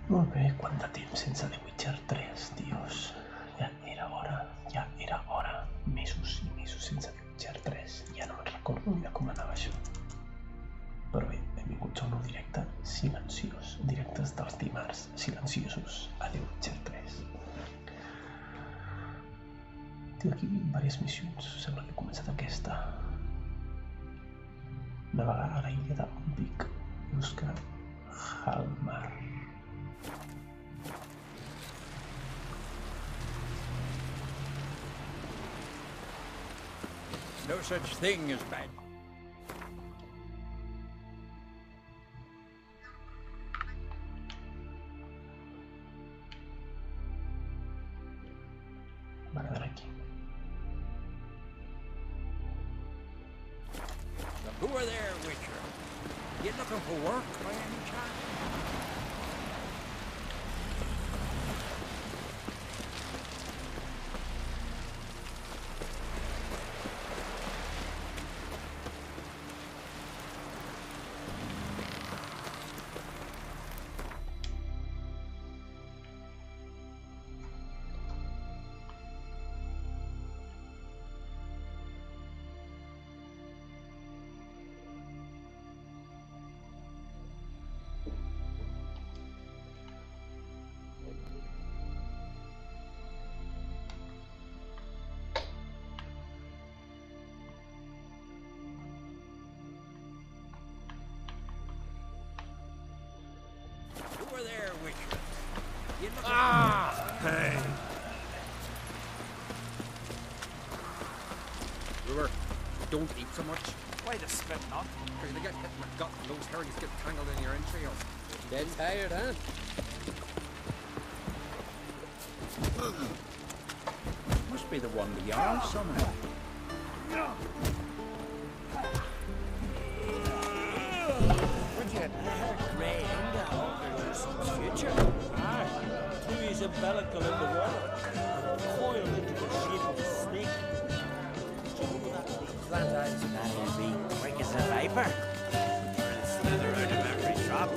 Molt bé, quant de temps sense The Witcher 3, tios. Ja era hora. Mesos i mesos sense The Witcher 3. Ja no me'n recordo ni de com anava això. Però bé, benvinguts a un nou directe silenciós. Directes dels dimarts silenciosos a The Witcher 3. Tinc aquí diverses missions. Sembla que he començat aquesta. Navegar a la illa de Montpic i buscar Halmar. No such thing as bad. Va quedar aquí. So who are there, Witcher? You looking for work by any chance? Who are there, Witcher? You looking for Hey. Brewer, don't eat so much. Why the spit not? You're gonna get hit in the gut and those herrings get tangled in your entrails. Dead tired, huh? Must be the one with yarn somewhere. Would you grey future? Aye. Tui's umbilical in the water. Coiled into the shape of a snake. Flat eyes and that'll be quick as a viper. Trying to slither out of every trap.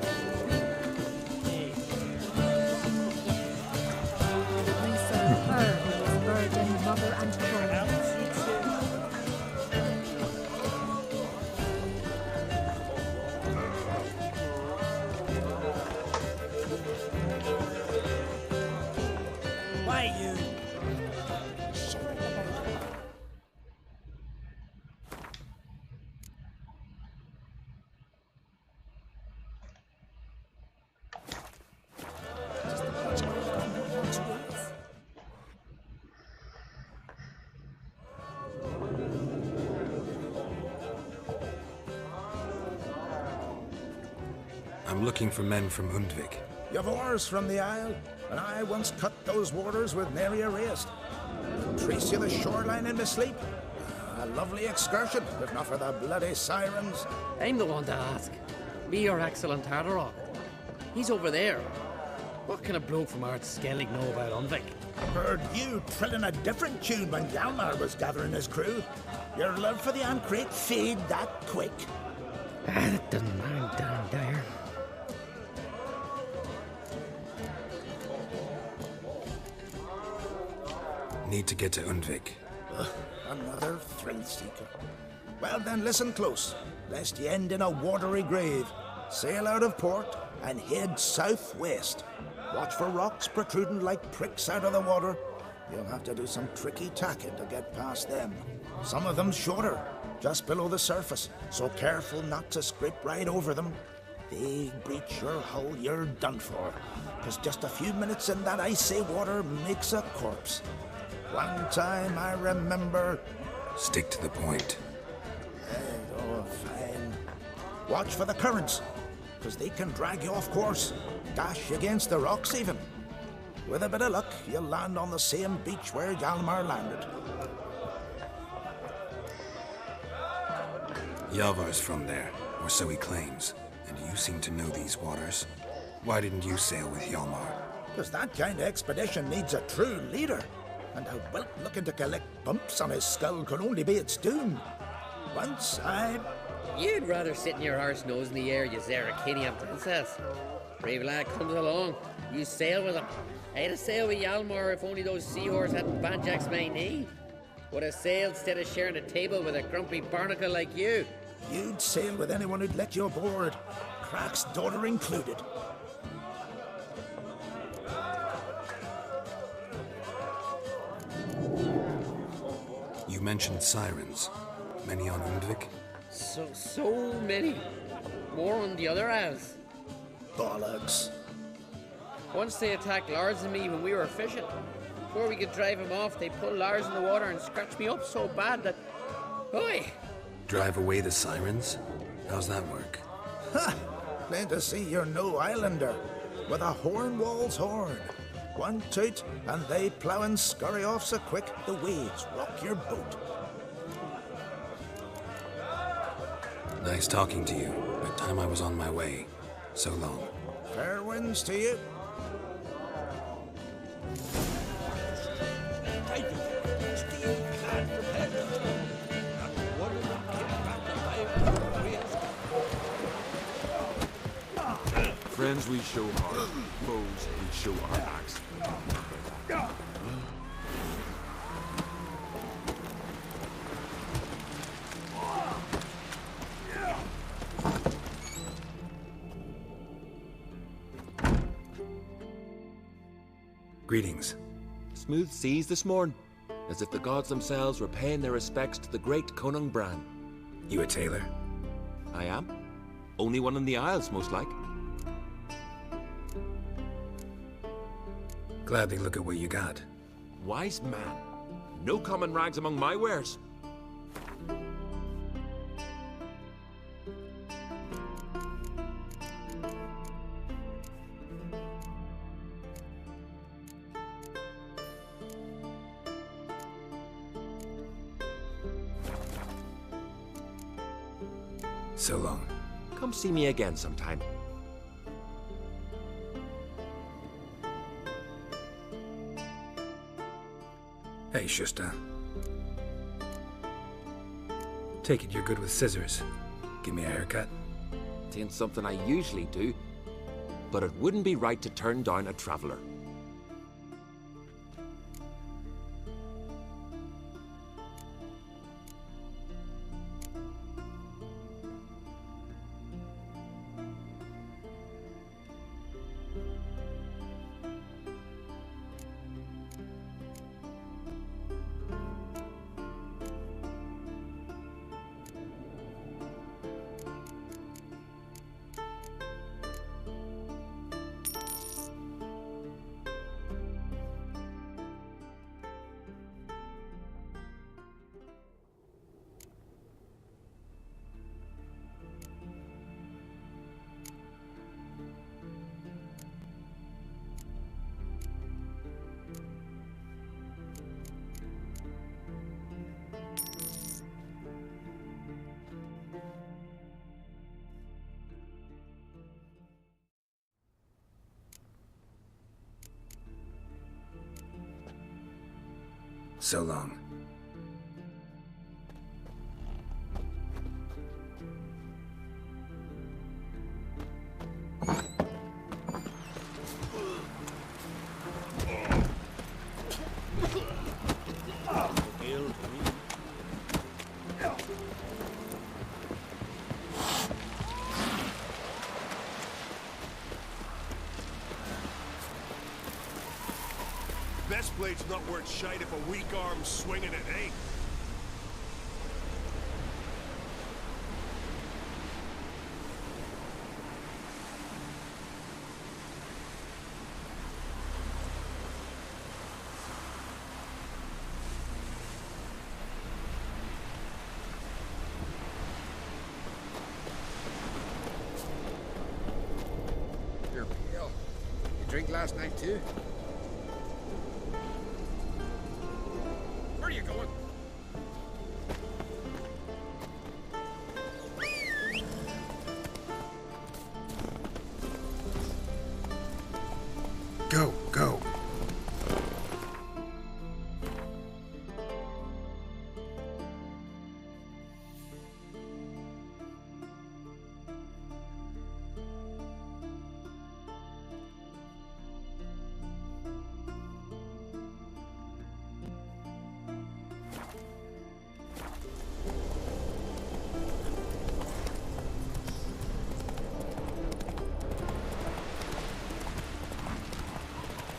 We serve her who is virgin, mother, and queen. Why you? I'm looking for men from Undvik. You've oars from the Isle, and I once cut those waters with nary a race. Trace you the shoreline in my sleep. A lovely excursion, if not for the bloody sirens. I'm the one to ask. Me or Axel and Tartarok. He's over there. What can a bloke from Art Skellig know about Unvik? Heard you trilling a different tune when Hjalmar was gathering his crew. Your love for the Ancrate fade that quick. That doesn't matter, damn dire. Need to get to Undvik. Another thrill seeker. Well then, listen close, lest ye end in a watery grave. Sail out of port and head southwest. Watch for rocks protruding like pricks out of the water. You'll have to do some tricky tacking to get past them. Some of them shorter, just below the surface, so careful not to scrape right over them. They breach your hull, you're done for. 'Cause just a few minutes in that icy water makes a corpse. One time I remember... Stick to the point. Oh, fine. Watch for the currents, 'cause they can drag you off course. Dash against the rocks even. With a bit of luck, you'll land on the same beach where Hjalmar landed. Yavar's from there, or so he claims. And you seem to know these waters. Why didn't you sail with Hjalmar? 'Cause that kind of expedition needs a true leader. And a whelp looking to collect bumps on his skull could only be its doom. Once I... You'd rather sit in your arse nose in the air, you Zarakinian princess. Brave lad comes along, you sail with him. I'd have sailed with Hjalmar if only those seahorses hadn't banjaxed my knee. Would have sailed instead of sharing a table with a grumpy barnacle like you. You'd sail with anyone who'd let you aboard. Crack's daughter included. You mentioned sirens. Many on Undvik? So many. More on the other halves. Bollocks. Once they attacked Lars and me when we were fishing. Before we could drive him off, they pulled Lars in the water and scratched me up so bad that... Oi! Drive away the sirens? How's that work? Ha! Plain to see you're no islander. With a Hornwall's horn. One toot, and they plough and scurry off so quick the waves rock your boat. Nice talking to you. By the time I was on my way. So long. Fair winds to you. Friends we show heart, foes we show our axe. Greetings. Smooth seas this morn, as if the gods themselves were paying their respects to the great Conung Bran. You a tailor? I am. Only one in the Isles, most like. Gladly look at what you got. Wise man. No common rags among my wares. So long. Come see me again sometime. Hey, Shusta. Take it you're good with scissors. Give me a haircut. It ain't something I usually do, but it wouldn't be right to turn down a traveler. So long. Best blade's not worth shite if a weak arm's swinging it, eh? You're pale. You drink last night too? Where are you going? Go, go.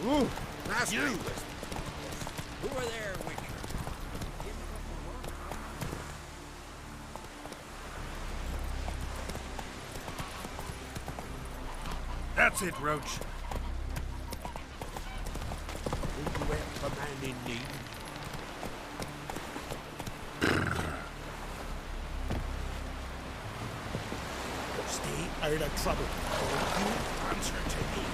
Ooh, last You! night was... Who are there, Wicker? That's it, Roach. Did you help a man in need? Stay out of trouble. Or you answer to me.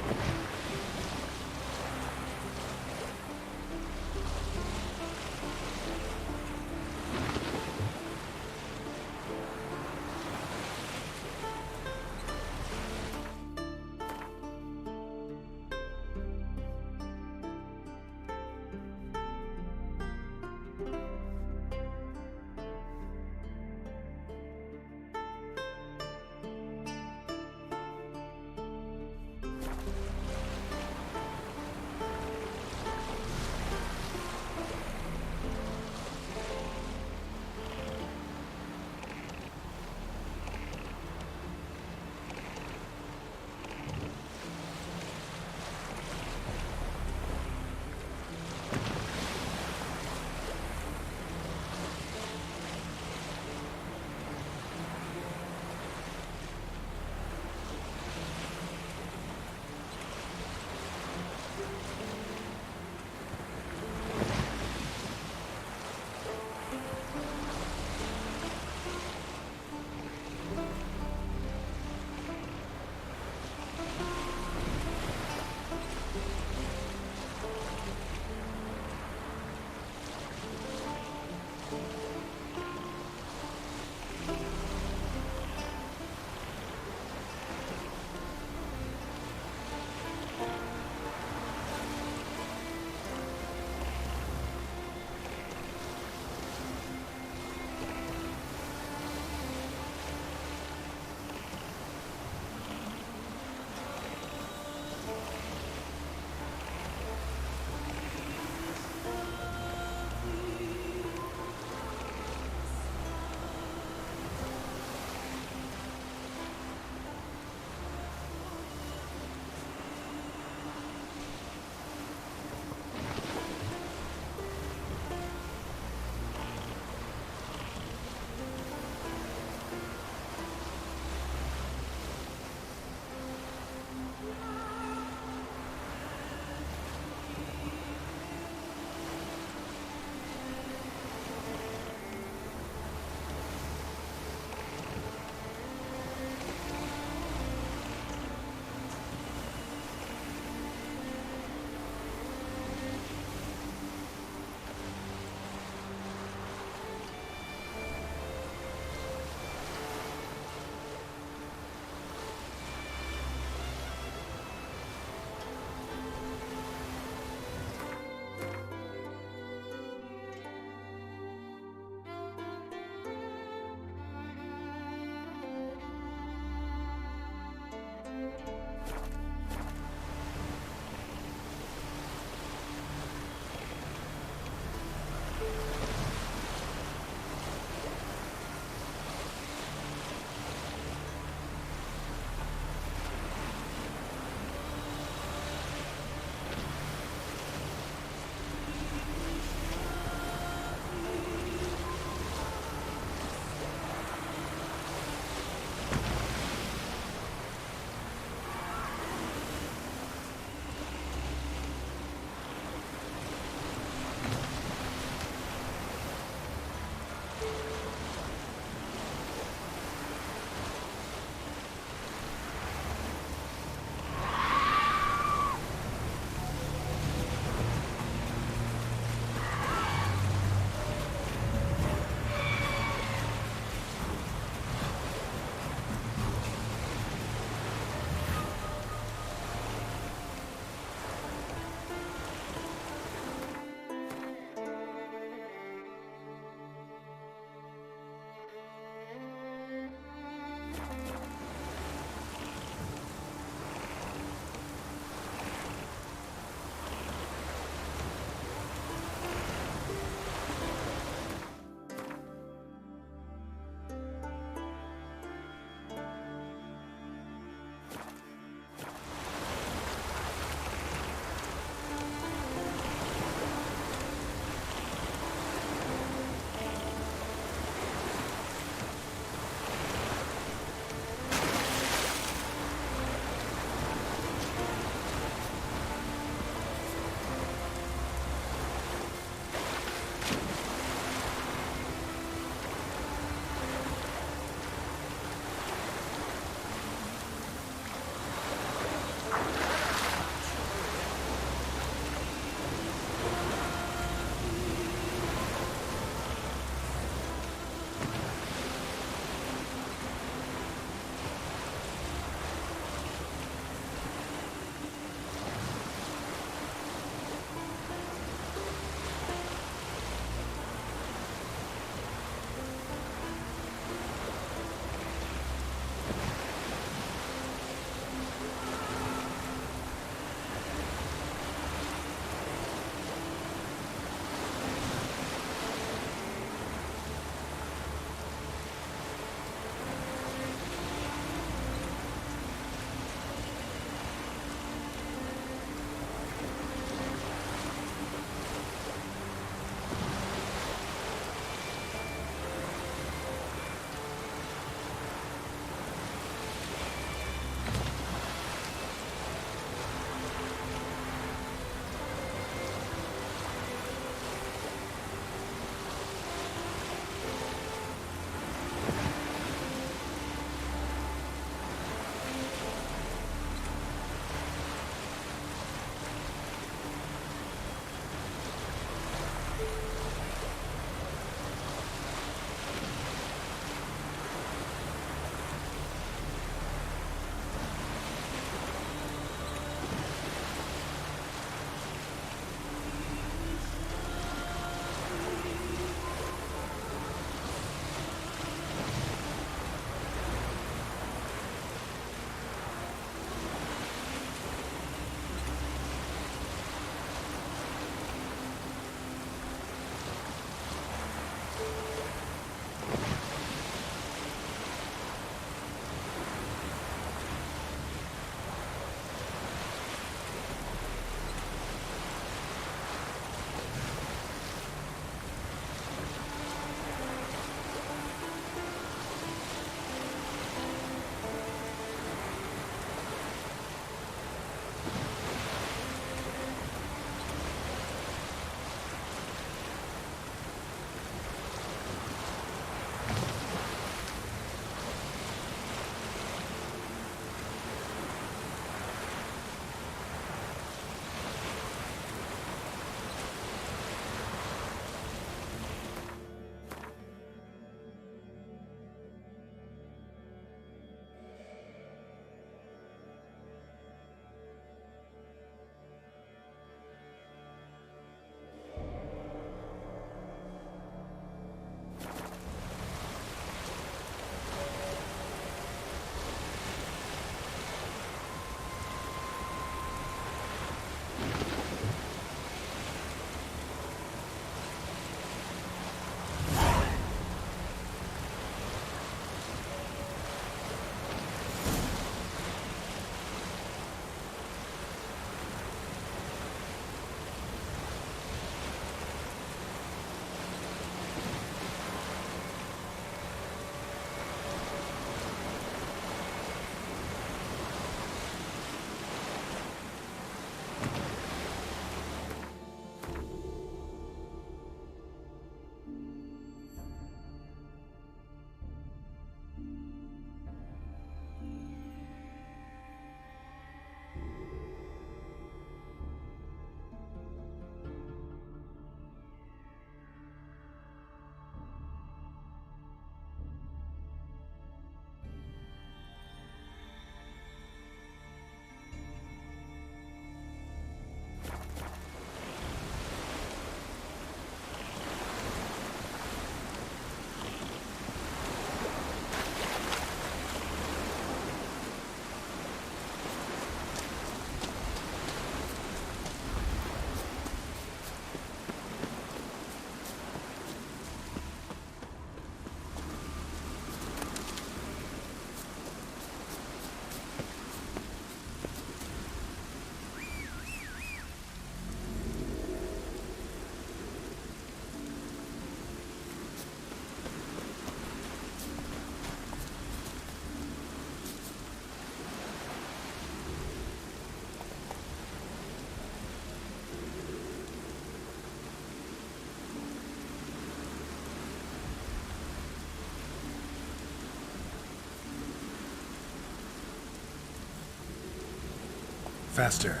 Faster.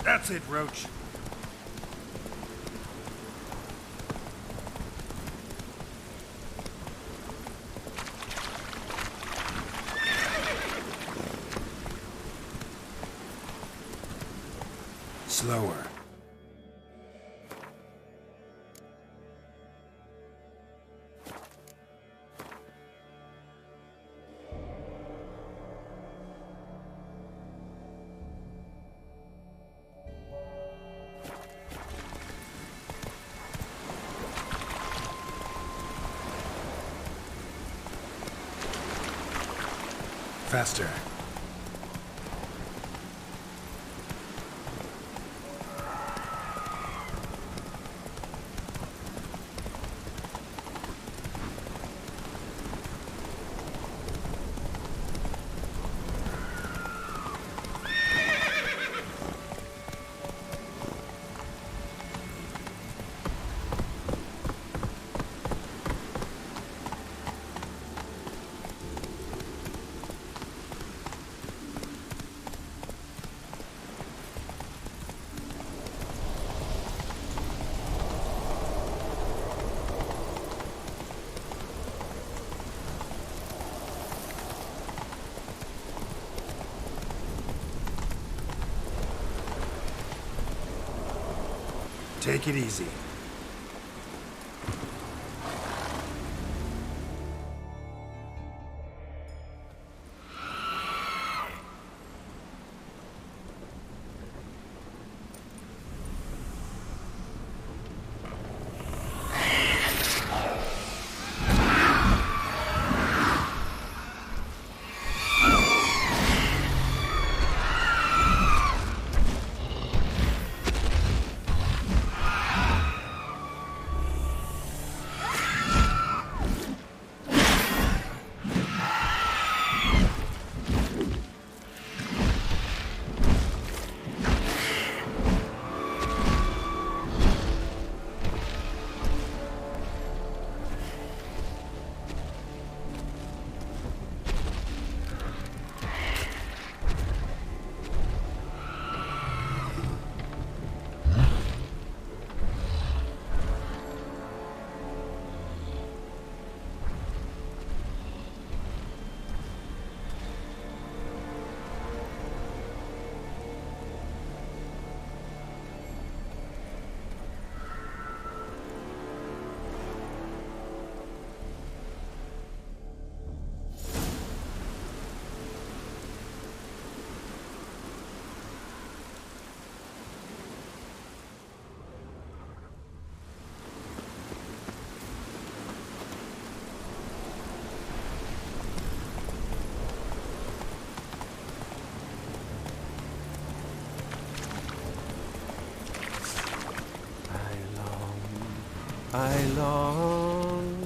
That's it, Roach. Slower. Faster. Take it easy. I long.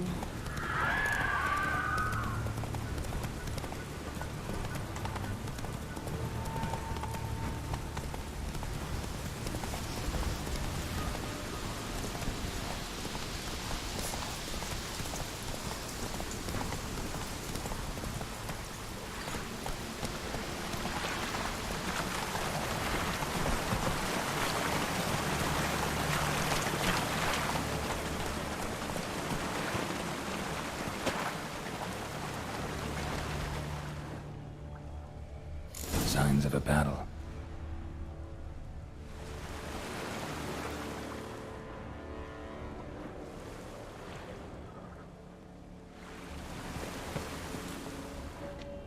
Signs of a battle.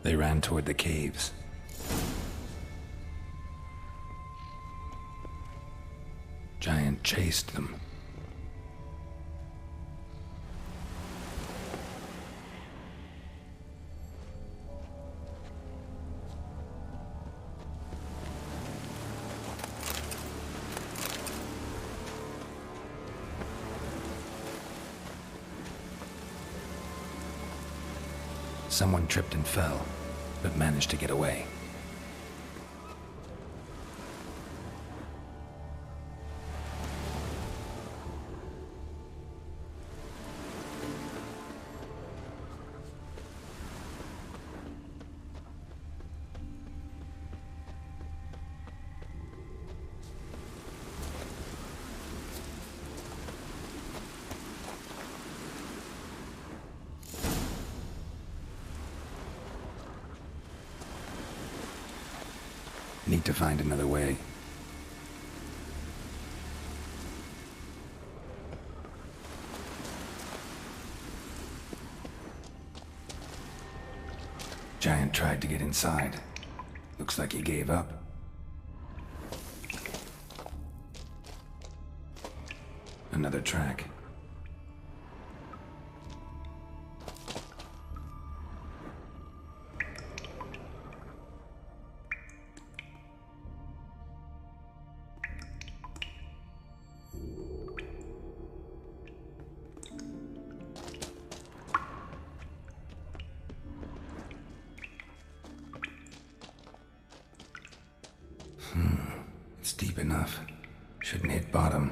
They ran toward the caves. Giant chased them. Someone tripped and fell, but managed to get away. Need to find another way. Giant tried to get inside. Looks like he gave up. Another track. It's deep enough. Shouldn't hit bottom.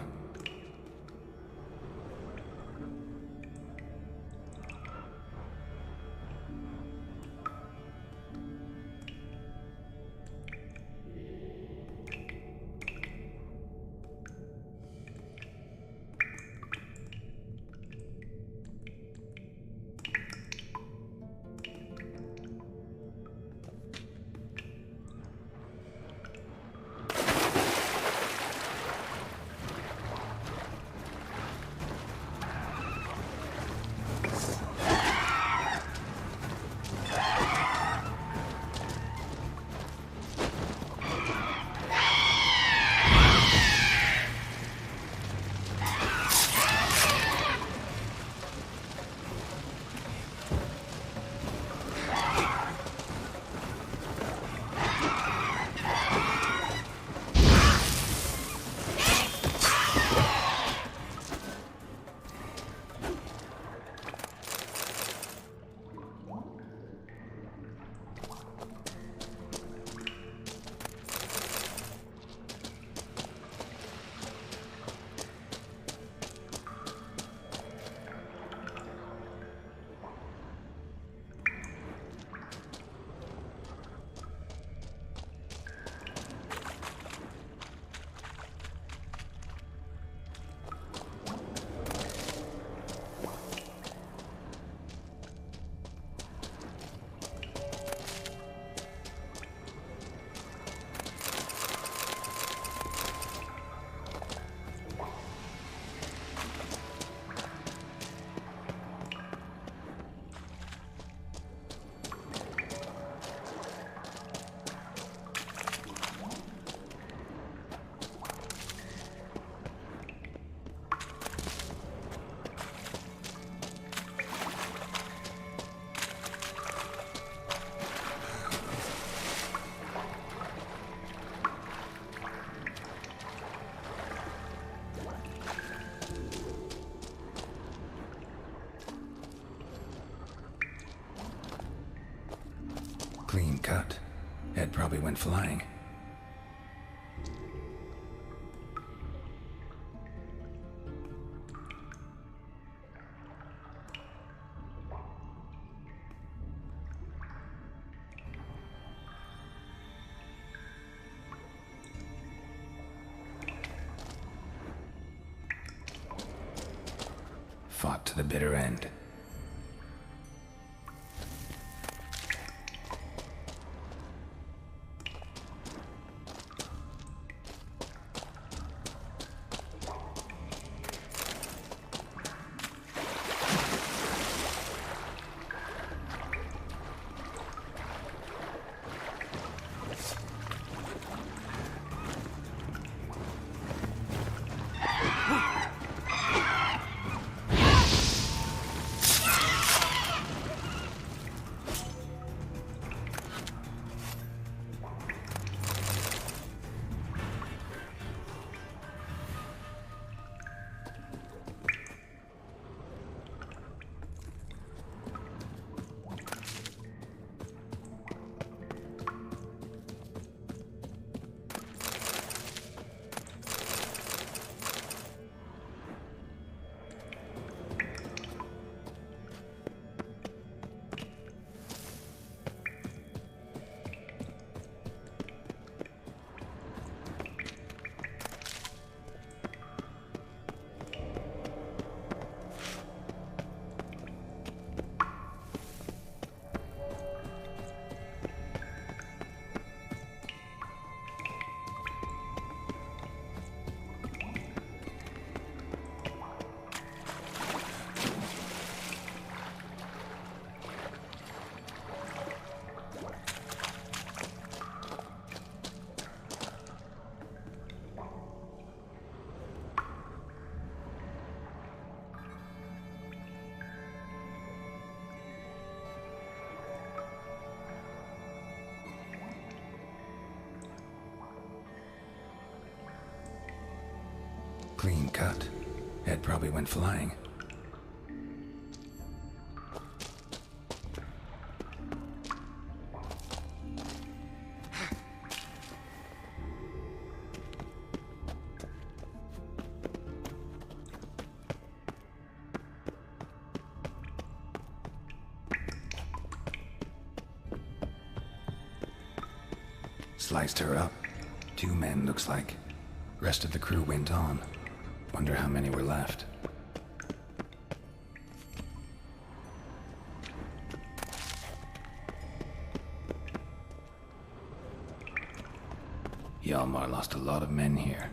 Clean cut. Head probably went flying. Fought to the bitter end. Clean cut. Head probably went flying. Sliced her up. 2 men, looks like. Rest of the crew went on. Wonder how many were left. Hjalmar lost a lot of men here.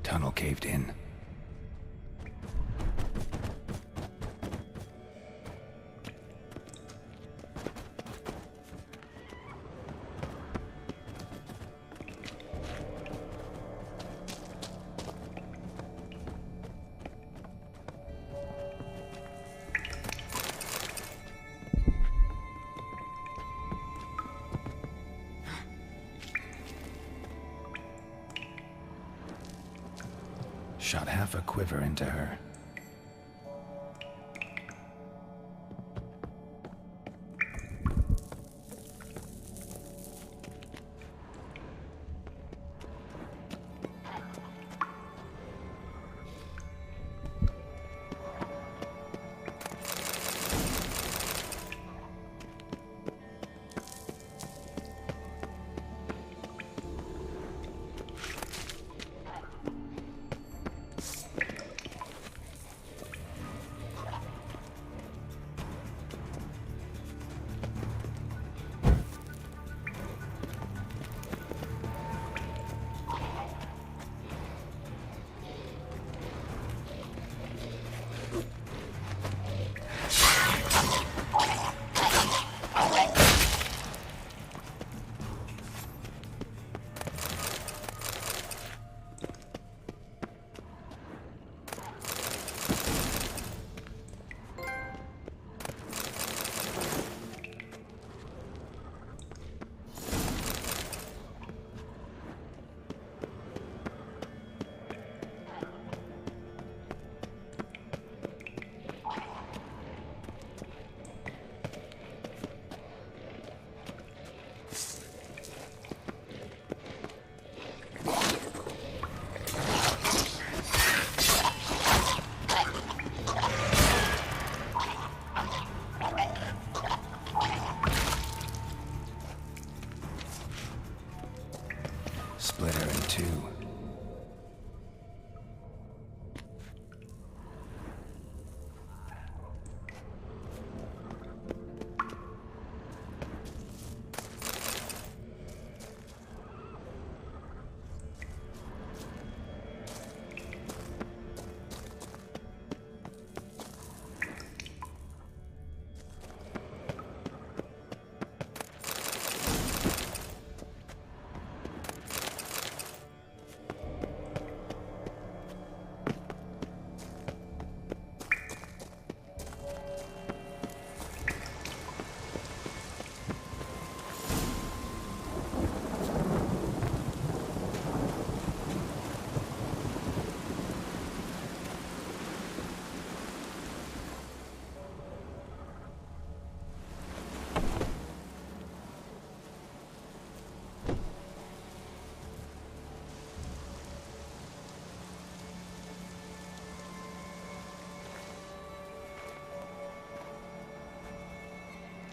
Tunnel caved in. Shot half a quiver into her.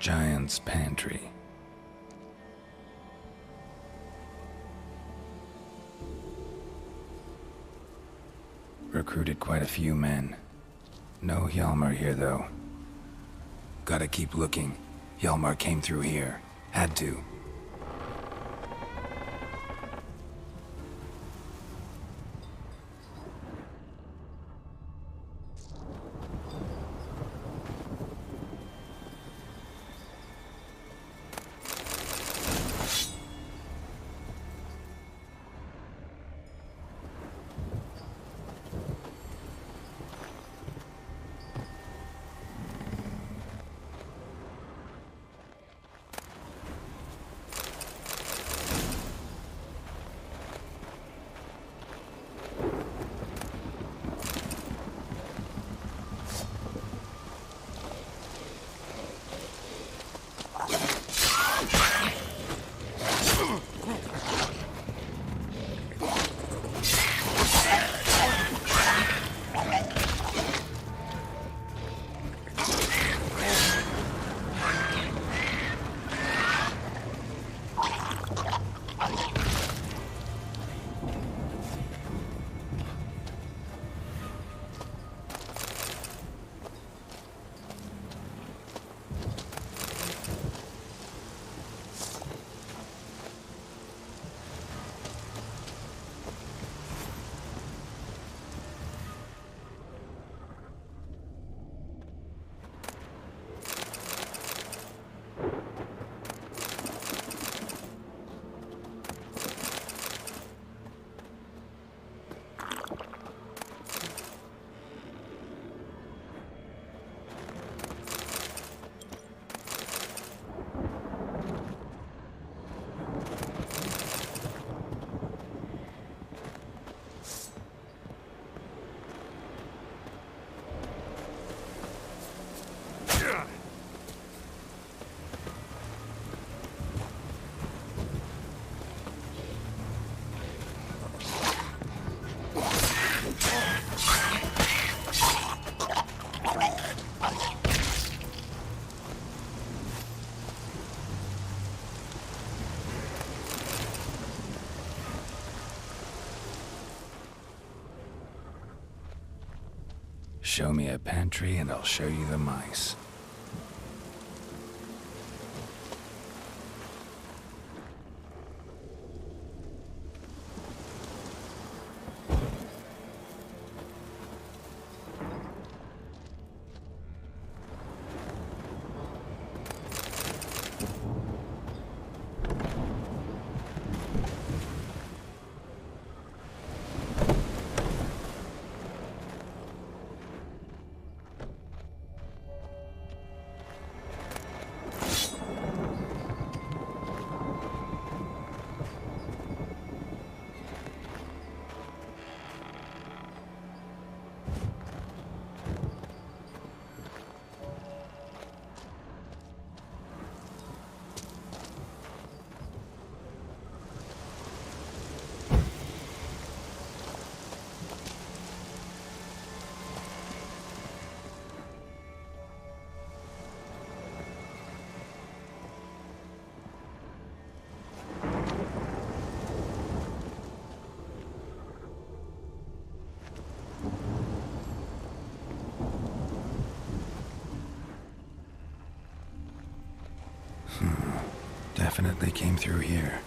Giant's Pantry. Recruited quite a few men. No Hjalmar here, though. Gotta keep looking. Hjalmar came through here. Had to. Show me a pantry and I'll show you the mice. Definitely came through here.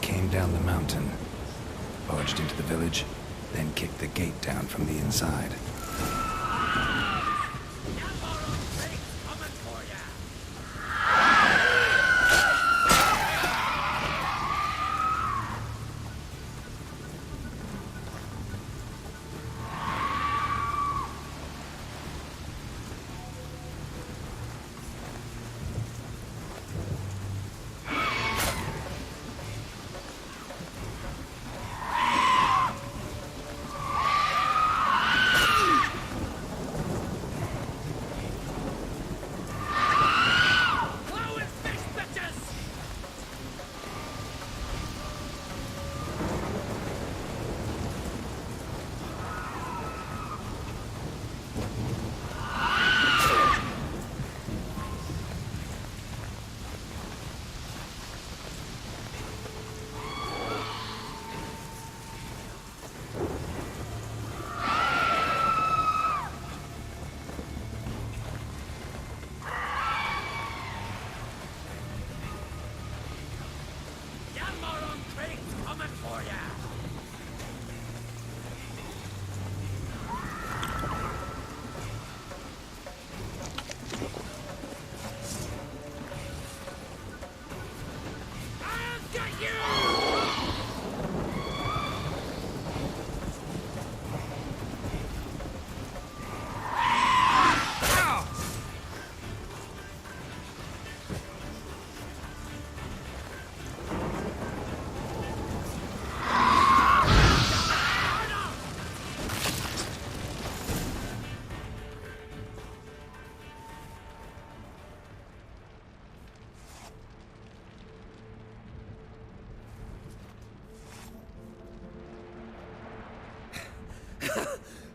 came down the mountain, barged into the village, then kicked the gate down from the inside.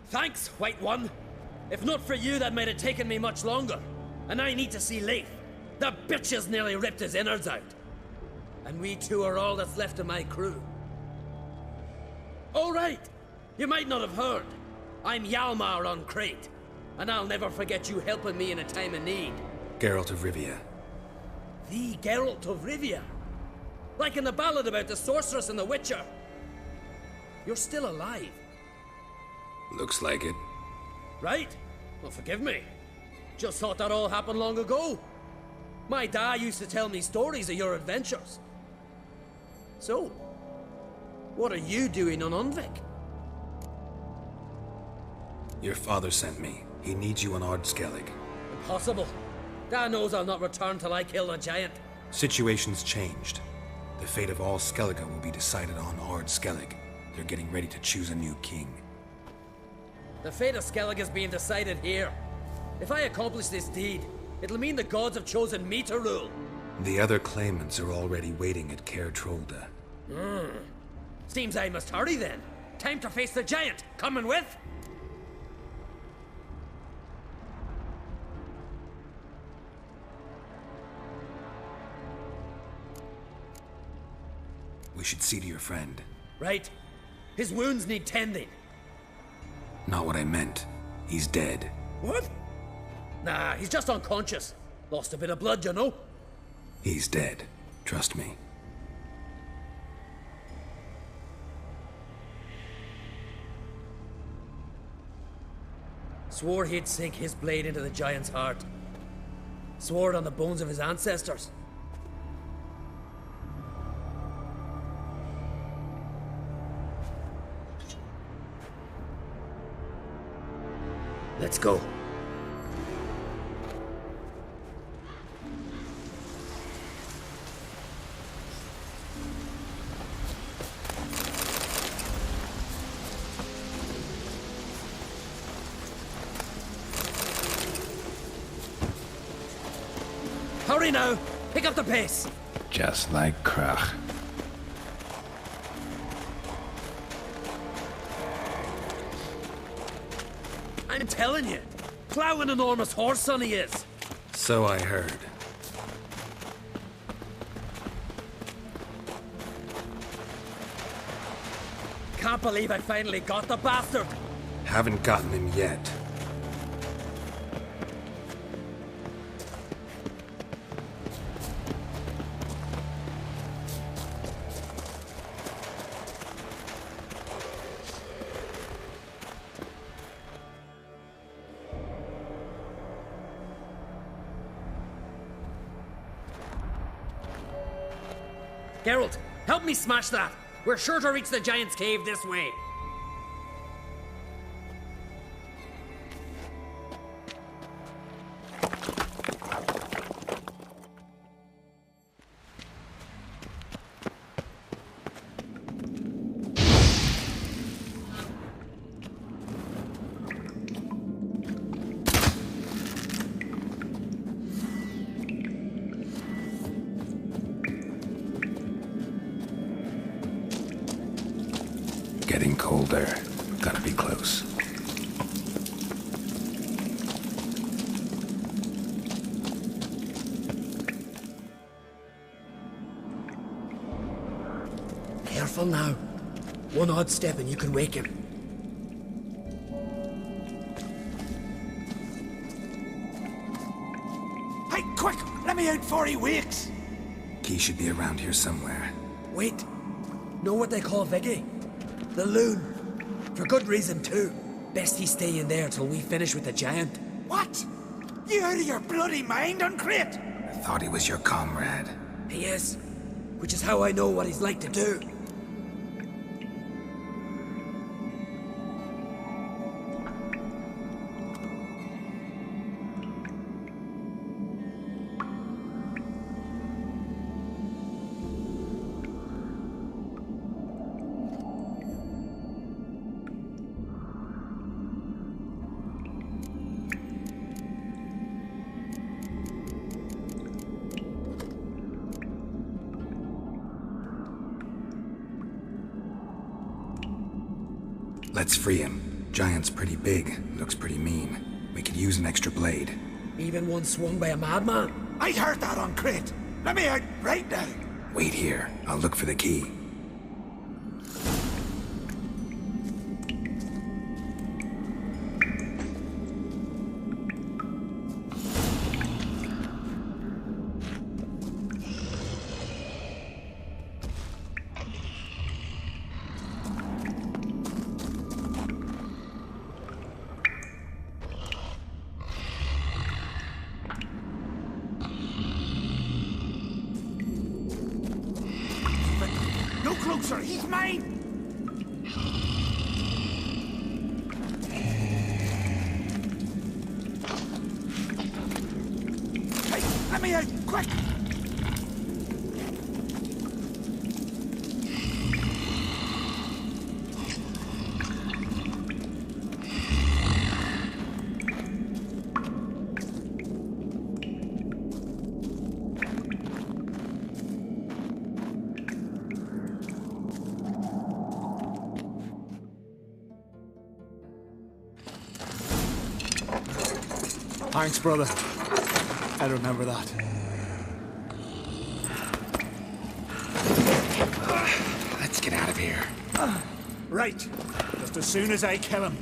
Thanks, White One. If not for you, that might have taken me much longer. And I need to see Leif. The bitch has nearly ripped his innards out. And we two are all that's left of my crew. All right. You might not have heard. I'm Hjalmar on Crete. And I'll never forget you helping me in a time of need. Geralt of Rivia. The Geralt of Rivia? Like in the ballad about the sorceress and the witcher. You're still alive. Looks like it. Right? Well, forgive me. Just thought that all happened long ago. My dad used to tell me stories of your adventures. So, what are you doing on Undvik? Your father sent me. He needs you on Ard Skellig. Impossible. Dad knows I'll not return till I kill the giant. Situation's changed. The fate of all Skellige will be decided on Ard Skellig. They're getting ready to choose a new king. The fate of Skellig is being decided here. If I accomplish this deed, it'll mean the gods have chosen me to rule. The other claimants are already waiting at Caer Trolda. Seems I must hurry then. Time to face the giant. Coming with? We should see to your friend. Right. His wounds need tending. Not what I meant. He's dead. What? Nah, he's just unconscious. Lost a bit of blood, you know? He's dead. Trust me. Swore he'd sink his blade into the giant's heart. Swore it on the bones of his ancestors. Let's go. Hurry now! Pick up the pace! Just like Krach. I'm telling you, plow an enormous horse son he is. So I heard. Can't believe I finally got the bastard. Haven't gotten him yet. Geralt, help me smash that. We're sure to reach the giant's cave this way. Getting colder. Gotta be close. Careful now. One odd step and you can wake him. Hey, quick! Let me out before he wakes! Key should be around here somewhere. Wait. Know what they call Viggy? The loon. For good reason, too. Best he stay in there till we finish with the giant. What? You out of your bloody mind, Uncrate? I thought he was your comrade. He is. Which is how I know what he's like to do. Let's free him. Giant's pretty big. Looks pretty mean. We could use an extra blade. Even one swung by a madman. I heard that, Uncrate. Let me out right now. Wait here. I'll look for the key. No closer, he's mine! Hey, let me out, quick! Thanks, brother. I remember that. Let's get out of here. Right, just as soon as I kill him.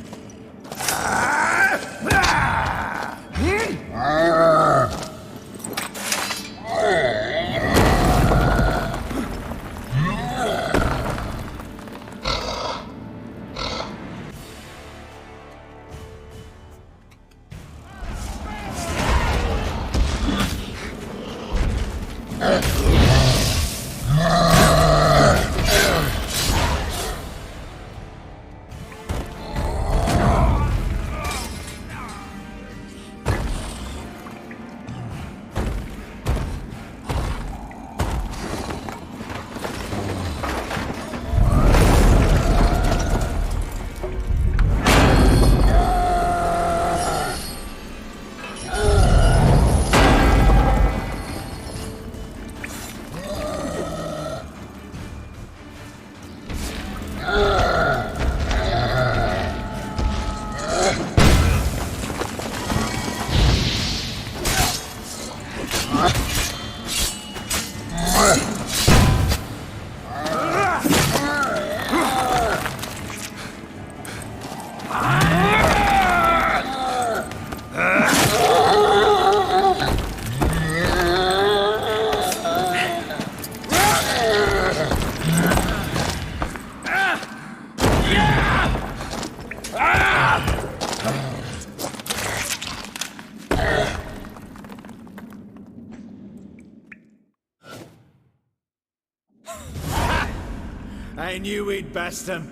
I knew we'd best him.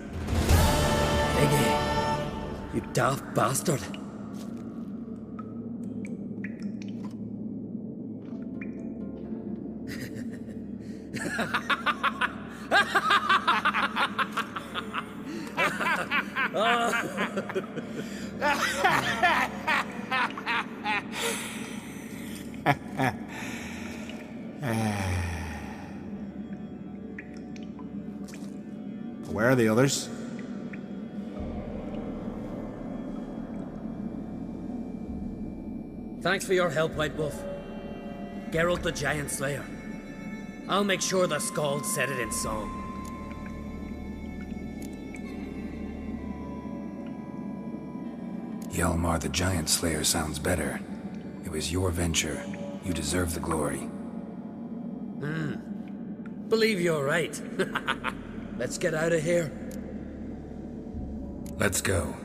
Iggy, you daft bastard. Where are the others? Thanks for your help, White Wolf. Geralt the Giant Slayer. I'll make sure the Skald said it in song. Hjalmar the Giant Slayer sounds better. It was your venture. You deserve the glory. Believe you're right. Let's get out of here. Let's go.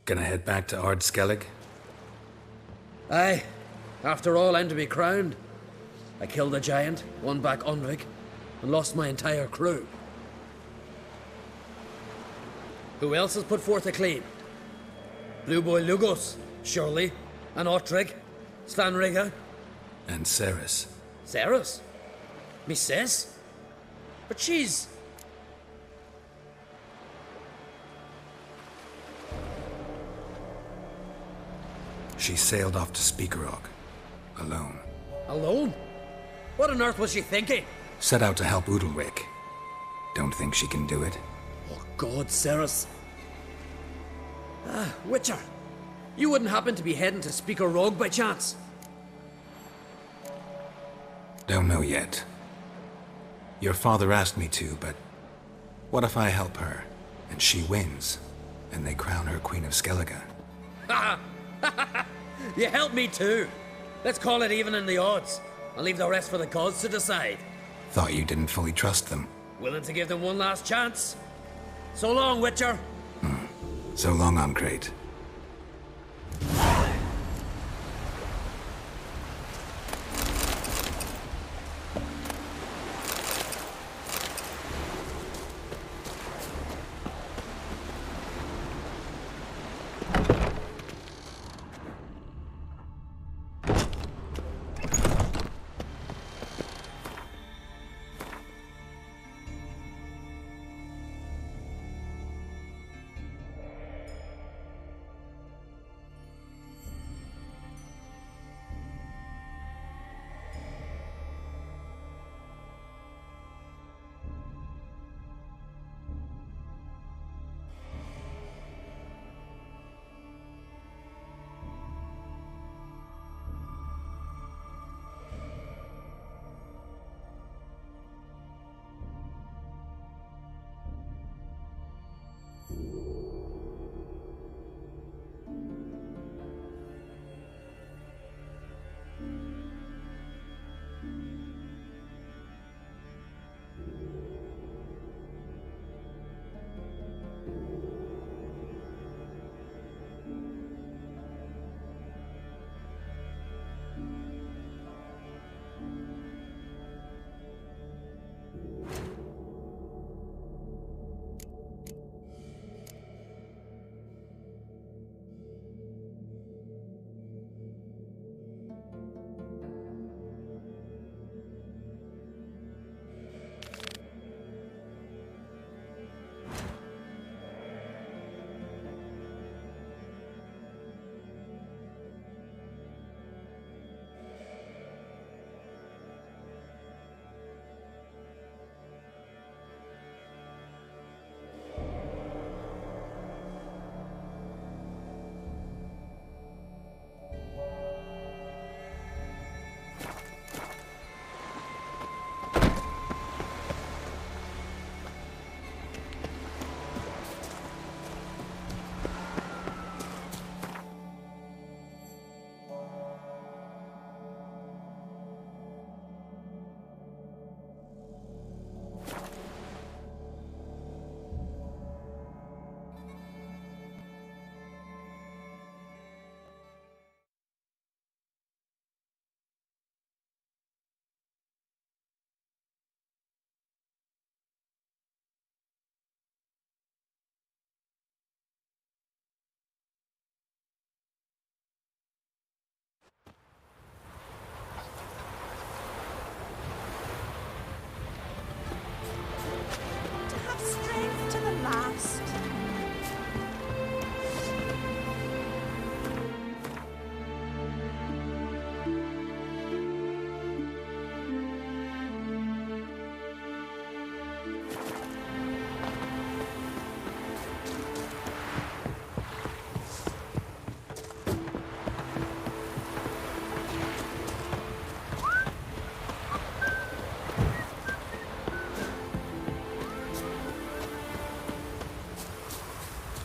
Gonna head back to Ard Skellig? Aye. After all, I'm to be crowned. I killed a giant, won back Unrig, and lost my entire crew. Who else has put forth a claim? Blue Boy Lugos, surely, and Ottrig, Slanriga. And Ceres. Ceres? Me sis? But she's... She sailed off to Speakerog. Alone. alone? What on earth was she thinking? Set out to help Udalric. Don't think she can do it. Oh, God, Ceres. Witcher. You wouldn't happen to be heading to Speaker Rogue by chance? Don't know yet. Your father asked me to, but what if I help her, and she wins, and they crown her Queen of Skellige? You helped me too. Let's call it even in the odds. I'll leave the rest for the gods to decide. Thought you didn't fully trust them. Willing to give them one last chance? So long, Witcher. So long, Ancrate.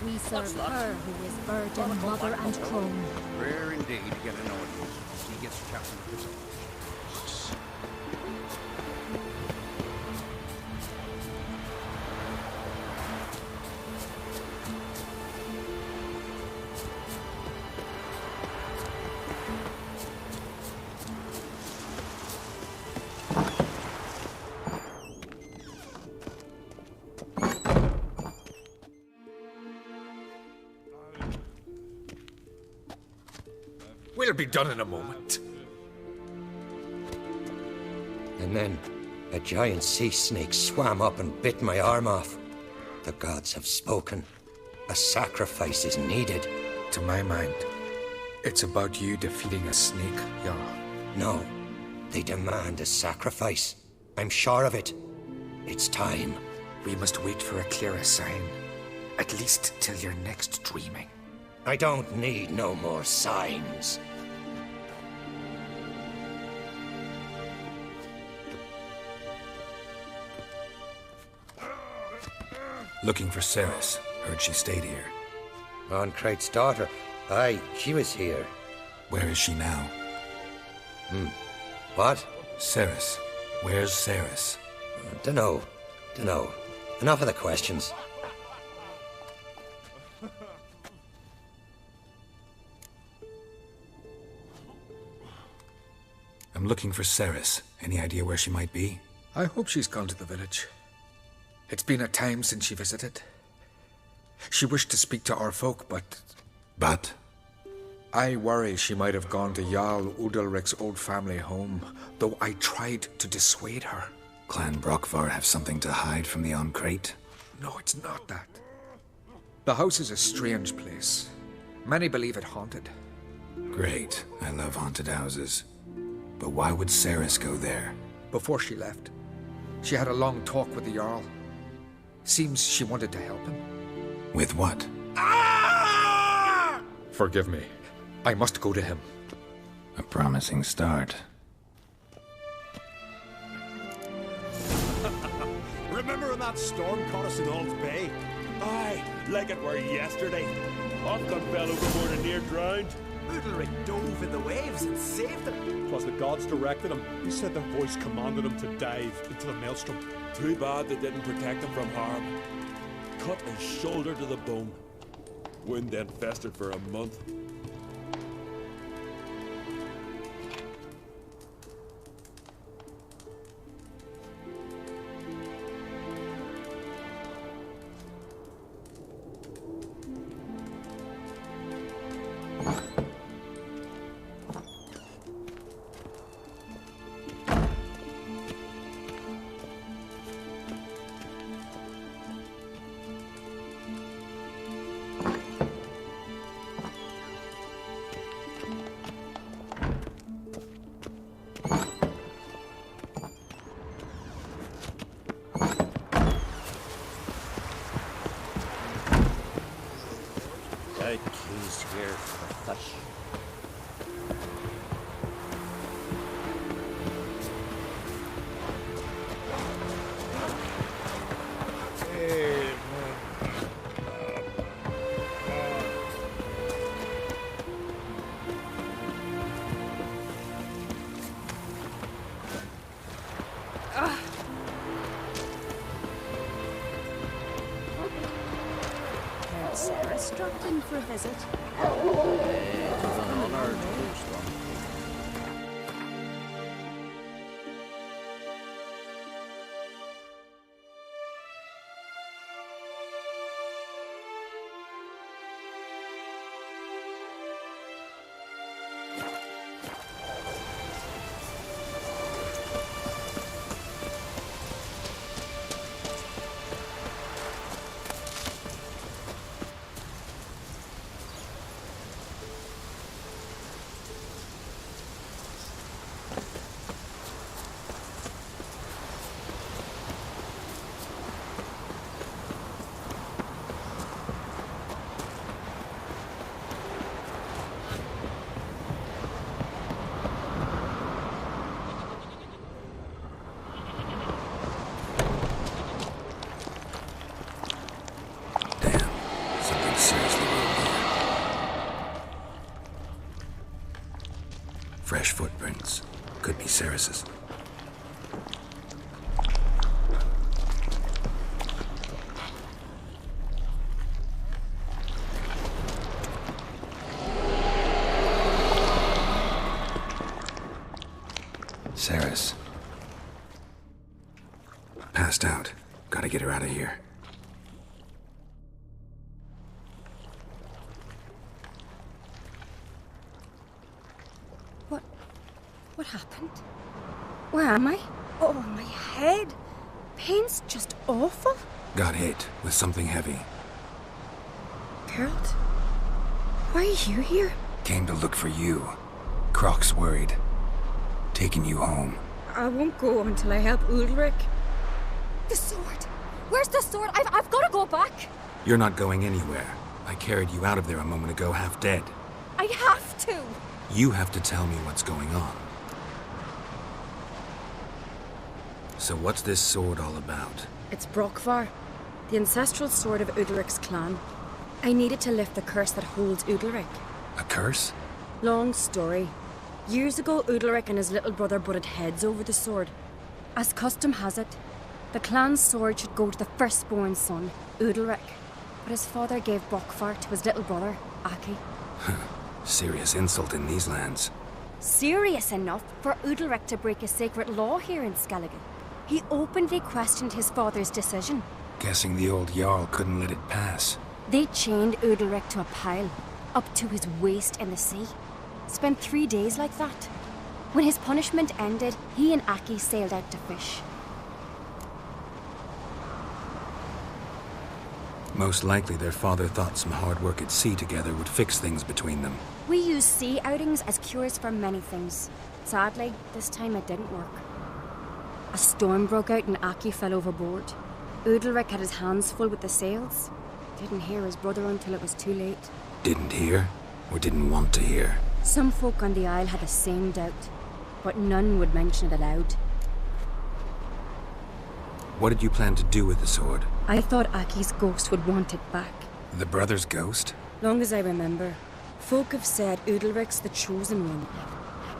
We serve her who is virgin, mother, and crone. Rare indeed to get an audience. He gets chatting with his We'll be done in a moment. And then a giant sea snake swam up and bit my arm off. The gods have spoken. A sacrifice is needed. To my mind, it's about you defeating a snake, Jarl. No, they demand a sacrifice. I'm sure of it. It's time. We must wait for a clearer sign. At least till your next dreaming. I don't need no more signs. Looking for Ceres. Heard she stayed here. Crate's daughter. Aye, she was here. Where is she now? What? Ceres. Where's Ceres? Dunno. Enough of the questions. I'm looking for Ceres. Any idea where she might be? I hope she's gone to the village. It's been a time since she visited. She wished to speak to our folk, but... But? I worry she might have gone to Jarl Udalric's old family home, though I tried to dissuade her. Clan Brockvar have something to hide from the Crate? No, it's not that. The house is a strange place. Many believe it haunted. Great. I love haunted houses. But why would Ceres go there? Before she left, she had a long talk with the Jarl. Seems she wanted to help him. With what? Forgive me. I must go to him. A promising start. Remember when that storm caught us in Old Bay? Aye, like it were yesterday. Ofcom fell overboard and near drowned. Udalric dove in the waves and saved him. 'Twas the gods directed him. He said their voice commanded him to dive into the maelstrom. Too bad they didn't protect him from harm. Cut his shoulder to the bone. Wound then festered for a month. Keys here for the fish. Sarah struck in for a visit. It was an honor to host one. footprints. Could be Ceres's. Ceres. Passed out. Gotta get her out of here. What happened? Where am I? Oh, my head. Pain's just awful. Got hit with something heavy. Geralt? Why are you here? Came to look for you. Croc's worried. Taking you home. I won't go until I help Ulrich. The sword! Where's the sword? I've got to go back! You're not going anywhere. I carried you out of there a moment ago, half dead. I have to! You have to tell me what's going on. So what's this sword all about? It's Brokvar, the ancestral sword of Udalric's clan. I needed to lift the curse that holds Udalric. A curse? Long story. Years ago, Udalric and his little brother butted heads over the sword. As custom has it, the clan's sword should go to the firstborn son, Udalric. But his father gave Brokvar to his little brother, Aki. Serious insult in these lands. Serious enough for Udalric to break a sacred law here in Skellige. He openly questioned his father's decision. Guessing the old Jarl couldn't let it pass. They chained Udalric to a pile, up to his waist in the sea. Spent 3 days like that. When his punishment ended, he and Aki sailed out to fish. Most likely their father thought some hard work at sea together would fix things between them. We use sea outings as cures for many things. Sadly, this time it didn't work. A storm broke out and Aki fell overboard. Udalric had his hands full with the sails. Didn't hear his brother until it was too late. Didn't hear? Or didn't want to hear? Some folk on the Isle had the same doubt, but none would mention it aloud. What did you plan to do with the sword? I thought Aki's ghost would want it back. The brother's ghost? Long as I remember, folk have said Udalric's the chosen one.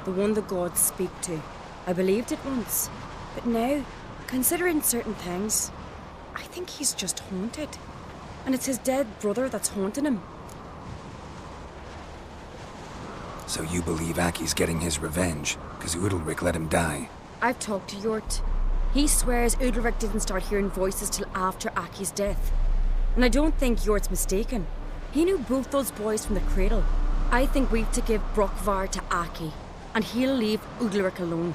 The one the gods speak to. I believed it once. But now, considering certain things, I think he's just haunted. And it's his dead brother that's haunting him. So you believe Aki's getting his revenge, because Udalric let him die? I've talked to Yort. He swears Udalric didn't start hearing voices till after Aki's death. And I don't think Yort's mistaken. He knew both those boys from the cradle. I think we've to give Brokvar to Aki, and he'll leave Udalric alone.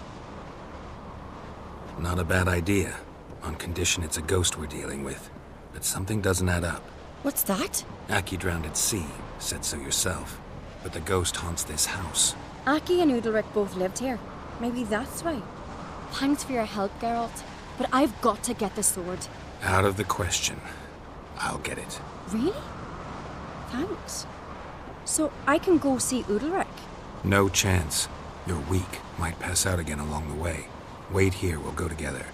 Not a bad idea, on condition it's a ghost we're dealing with. But something doesn't add up. What's that? Aki drowned at sea, said so yourself. But the ghost haunts this house. Aki and Udalric both lived here. Maybe that's why. Thanks for your help, Geralt. But I've got to get the sword. Out of the question. I'll get it. Really? Thanks. So I can go see Udalric? No chance. You're weak. Might pass out again along the way. Wait here, we'll go together.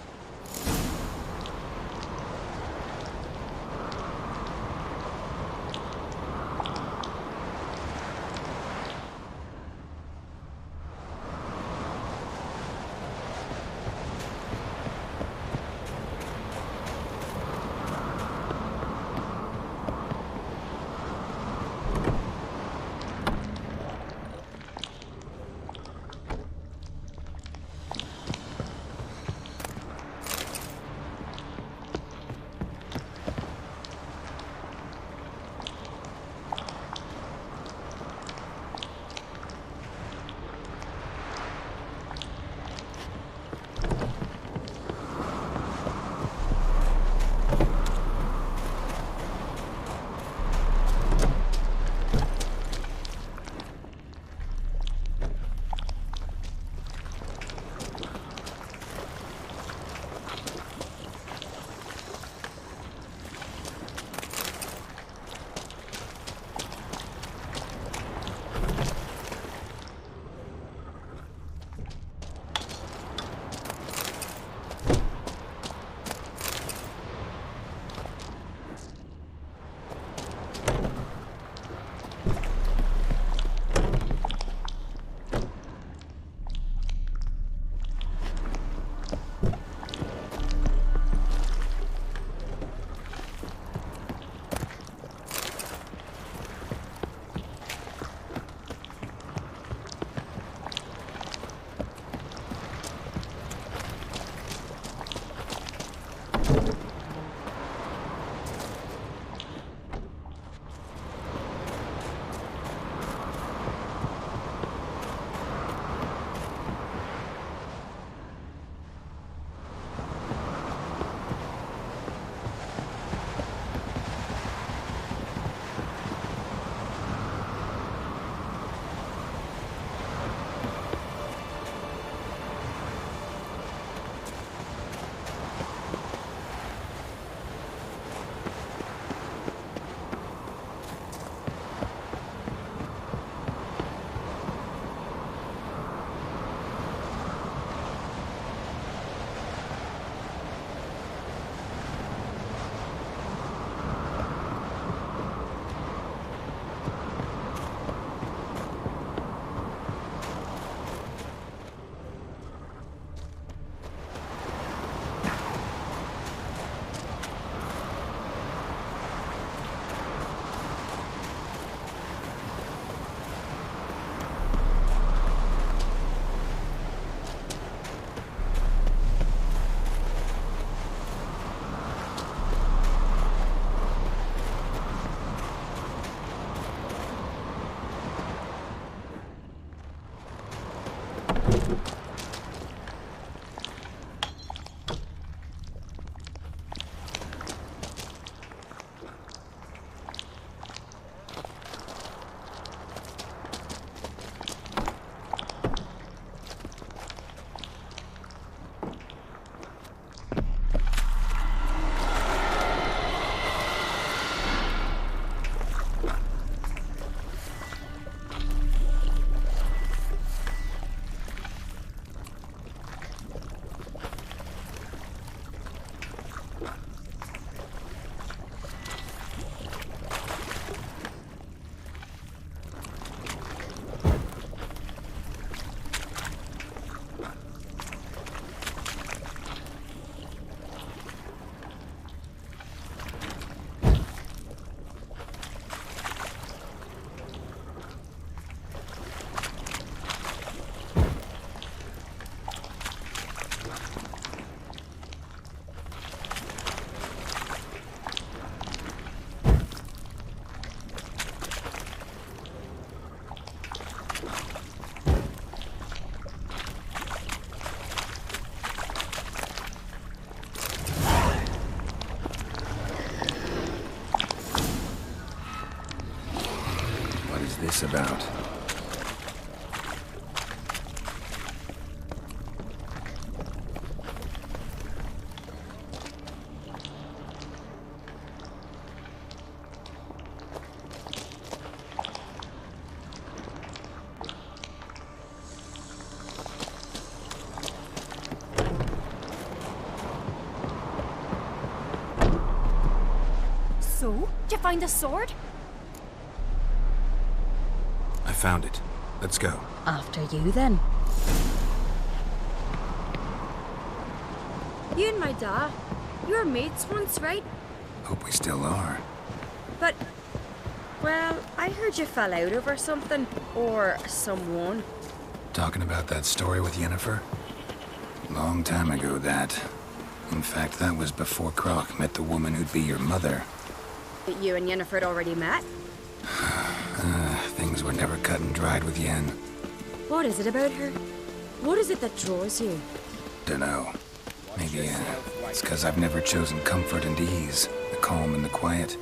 This about? So, did you find the sword? I found it. Let's go. After you, then. You and my dad, you were mates once, right? Hope we still are. But, well, I heard you fell out over something. Or someone. Talking about that story with Yennefer? Long time ago, that. In fact, that was before Croc met the woman who'd be your mother. But you and Yennefer had already met? Things were never cut and dried with Yen. What is it about her? What is it that draws you? Dunno. Maybe it's because I've never chosen comfort and ease, the calm and the quiet.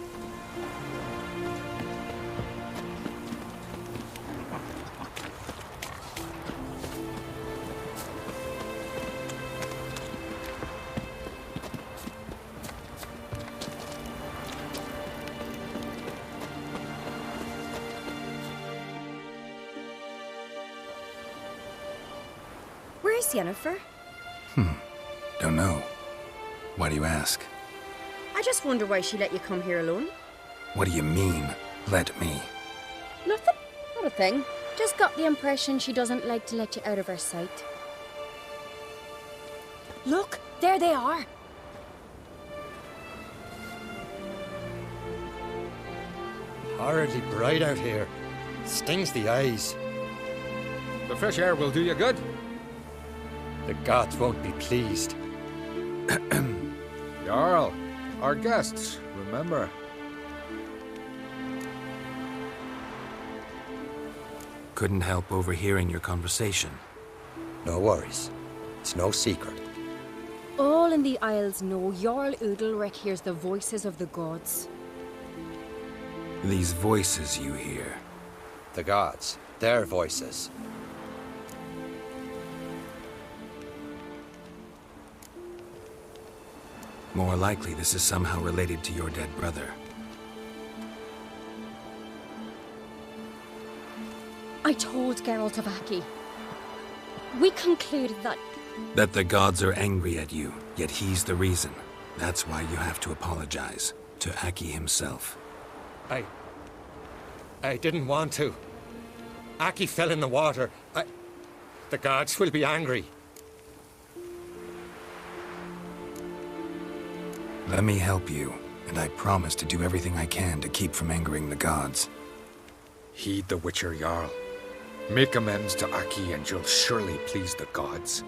Where's Yennefer? Don't know. Why do you ask? I just wonder why she let you come here alone. What do you mean, let me? Nothing. Not a thing. Just got the impression she doesn't like to let you out of her sight. Look, there they are. Horridly bright out here. Stings the eyes. The fresh air will do you good. The gods won't be pleased. Jarl, our guests, remember. Couldn't help overhearing your conversation. No worries. It's no secret. All in the Isles know Jarl Udalric hears the voices of the gods. These voices you hear. The gods. Their voices. More likely this is somehow related to your dead brother. I told Geralt of Aki. We concluded that... That the gods are angry at you, yet he's the reason. That's why you have to apologize. To Aki himself. I didn't want to. Aki fell in the water. The gods will be angry. Let me help you, and I promise to do everything I can to keep from angering the gods. Heed the Witcher Jarl. Make amends to Aki and you'll surely please the gods.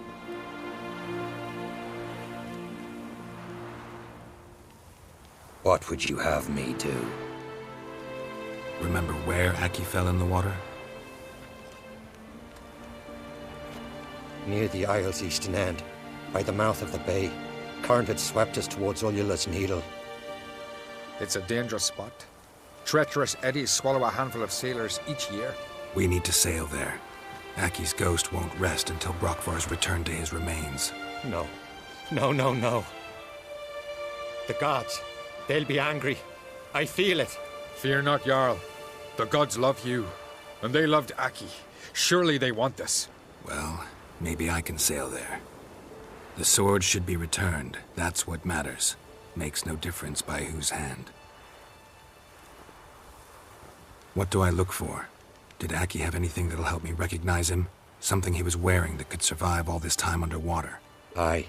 What would you have me do? Remember where Aki fell in the water? near the isle's eastern end, by the mouth of the bay. Current had swept us towards Ullula's Needle. It's a dangerous spot. Treacherous eddies swallow a handful of sailors each year. We need to sail there. Aki's ghost won't rest until Brokvar's returned to his remains. No. No, no, no. The gods, they'll be angry. I feel it. Fear not, Jarl. The gods love you, and they loved Aki. Surely they want this. Well, maybe I can sail there. The sword should be returned. That's what matters. Makes no difference by whose hand. What do I look for? Did Aki have anything that'll help me recognize him? Something he was wearing that could survive all this time underwater? Aye.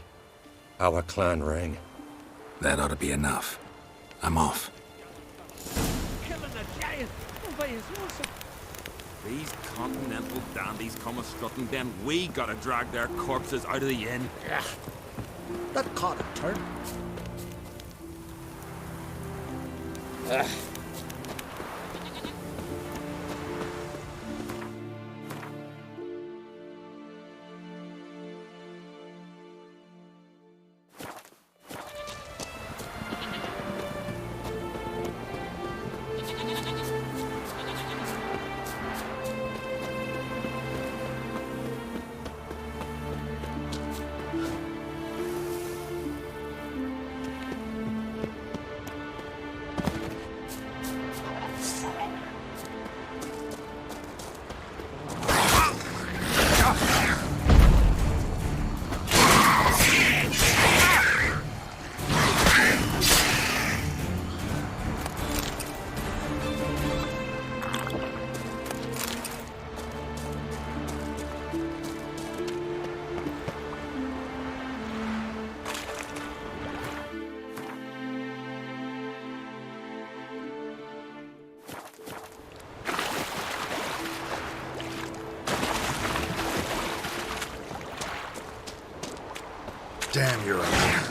Our clan ring. That ought to be enough. I'm off. Killing a giant all by his lonesome. These continental dandies come a strutting, then we gotta drag their corpses out of the inn. Yeah. That caught a turn. Damn, you're alive.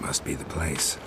Must be the place.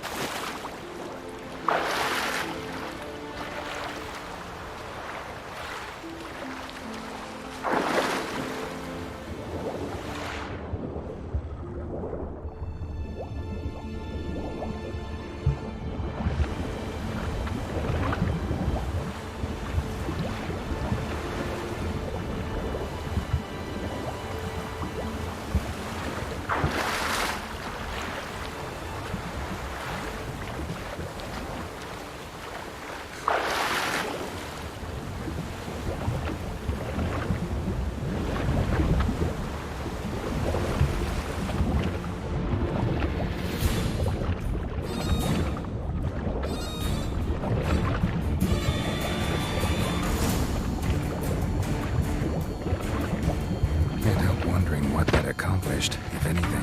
Accomplished, if anything.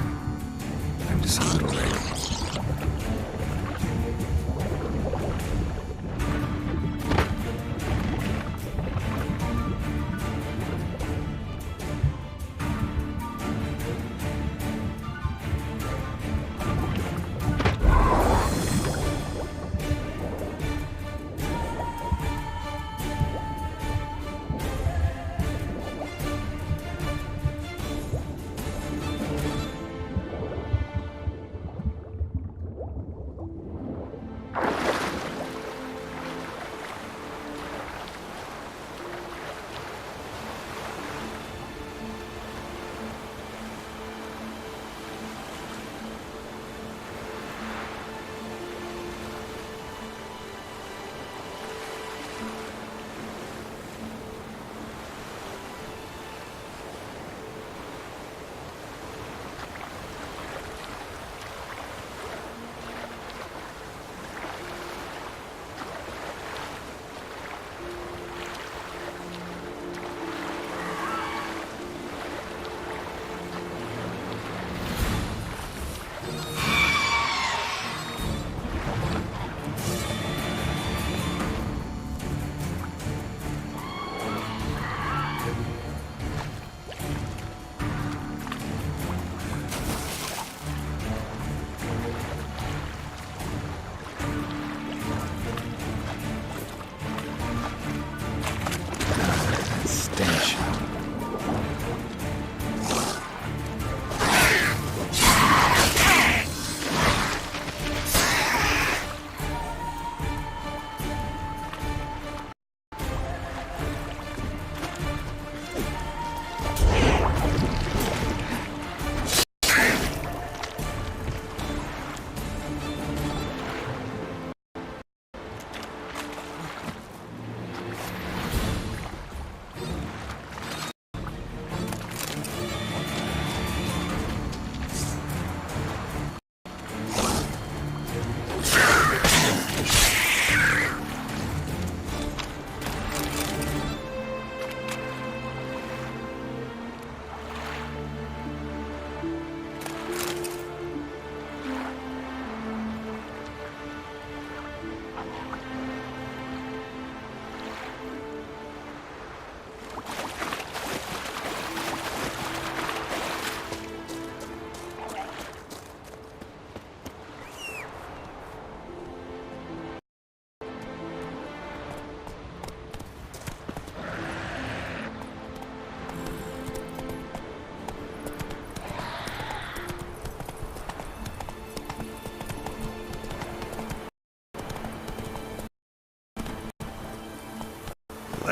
I'm just a little late.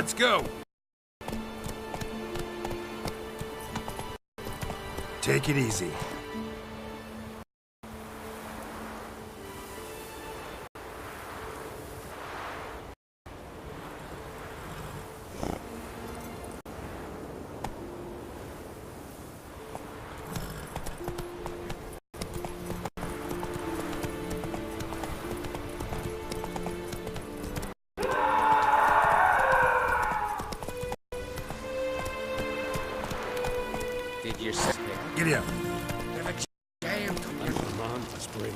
Let's go. Take it easy. Did you say? Giddy up. Giant. Man, that's brave.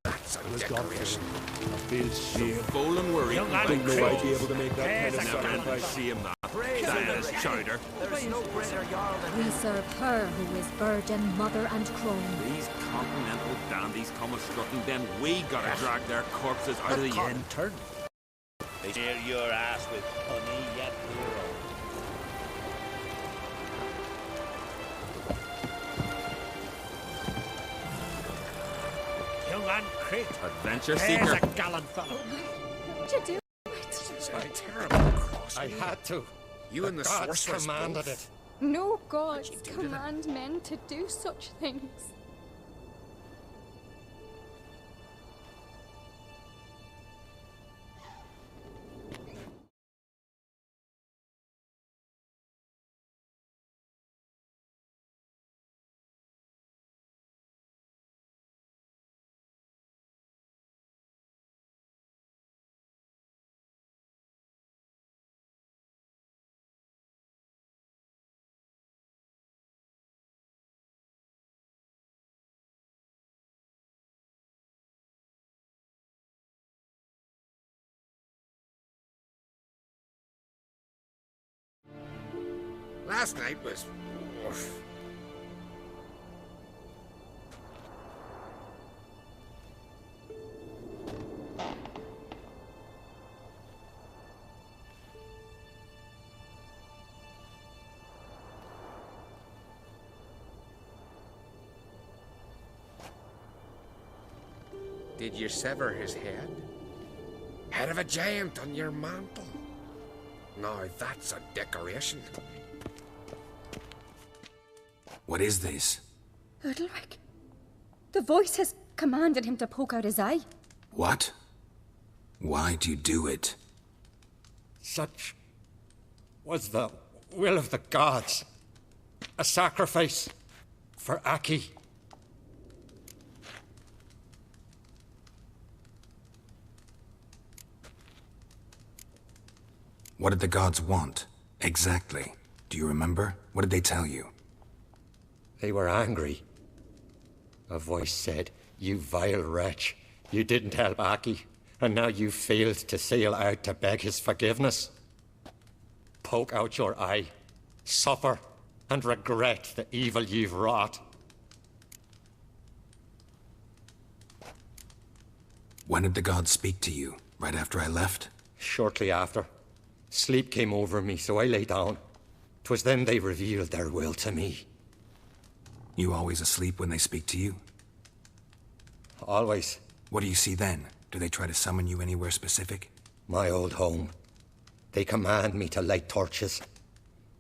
That's a Let's go. decoration. I feel shame. Full and worried. Young lad, don't know I'd be able to make that kind of Now, can't sacrifice. see him that. Diana's chowder. There is no greater jarl than We serve her who is virgin, mother, and crone. These continental dandies come a-strutting, then we gotta drag their corpses out of the inn. Turn. They tear your ass with honey yet hero. Young man, Crit. Adventure There's seeker. a gallant fellow. What'd you do? This is my terrible cross. I had to. You and the gods sorceress commanded both. it. No gods command men to do such things. Last night was... oof. Did you sever his head? Head of a giant on your mantle. Now that's a decoration. What is this? Udalric. The voice has commanded him to poke out his eye. What? Why'd you do it? Such was the will of the gods. A sacrifice for Aki. What did the gods want? Exactly. Do you remember? What did they tell you? They were angry. A voice said, "You vile wretch, you didn't help Aki, and now you failed to sail out to beg his forgiveness. Poke out your eye, suffer, and regret the evil you've wrought." When did the gods speak to you? Right after I left? Shortly after. Sleep came over me, so I lay down. 'Twas then they revealed their will to me. You always asleep when they speak to you? Always. What do you see then? Do they try to summon you anywhere specific? My old home. They command me to light torches,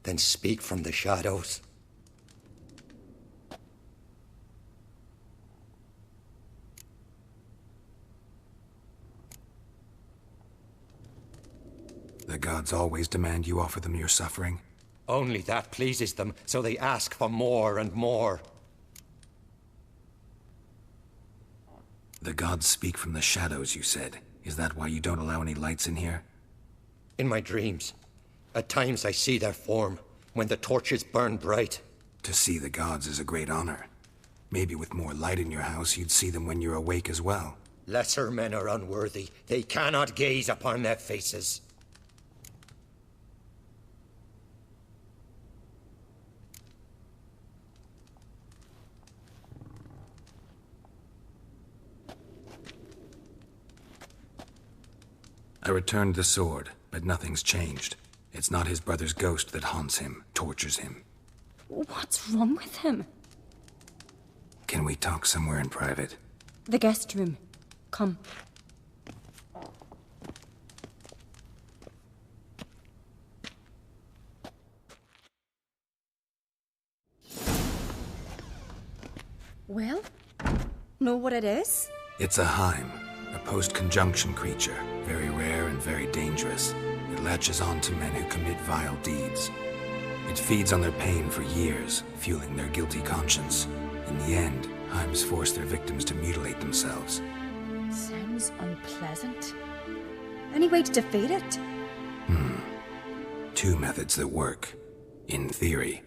then speak from the shadows. The gods always demand you offer them your suffering? Only that pleases them, so they ask for more and more. The gods speak from the shadows, you said. Is that why you don't allow any lights in here? In my dreams, at times I see their form, when the torches burn bright. To see the gods is a great honor. Maybe with more light in your house, you'd see them when you're awake as well. Lesser men are unworthy. They cannot gaze upon their faces. I returned the sword, but nothing's changed. It's not his brother's ghost that haunts him, tortures him. What's wrong with him? Can we talk somewhere in private? The guest room. Come. Well, know what it is? It's a Heim, a post-conjunction creature, very rare and very dangerous. It latches on to men who commit vile deeds. It feeds on their pain for years, fueling their guilty conscience. In the end, Heims force their victims to mutilate themselves. Sounds unpleasant. Any way to defeat it? Two methods that work, in theory.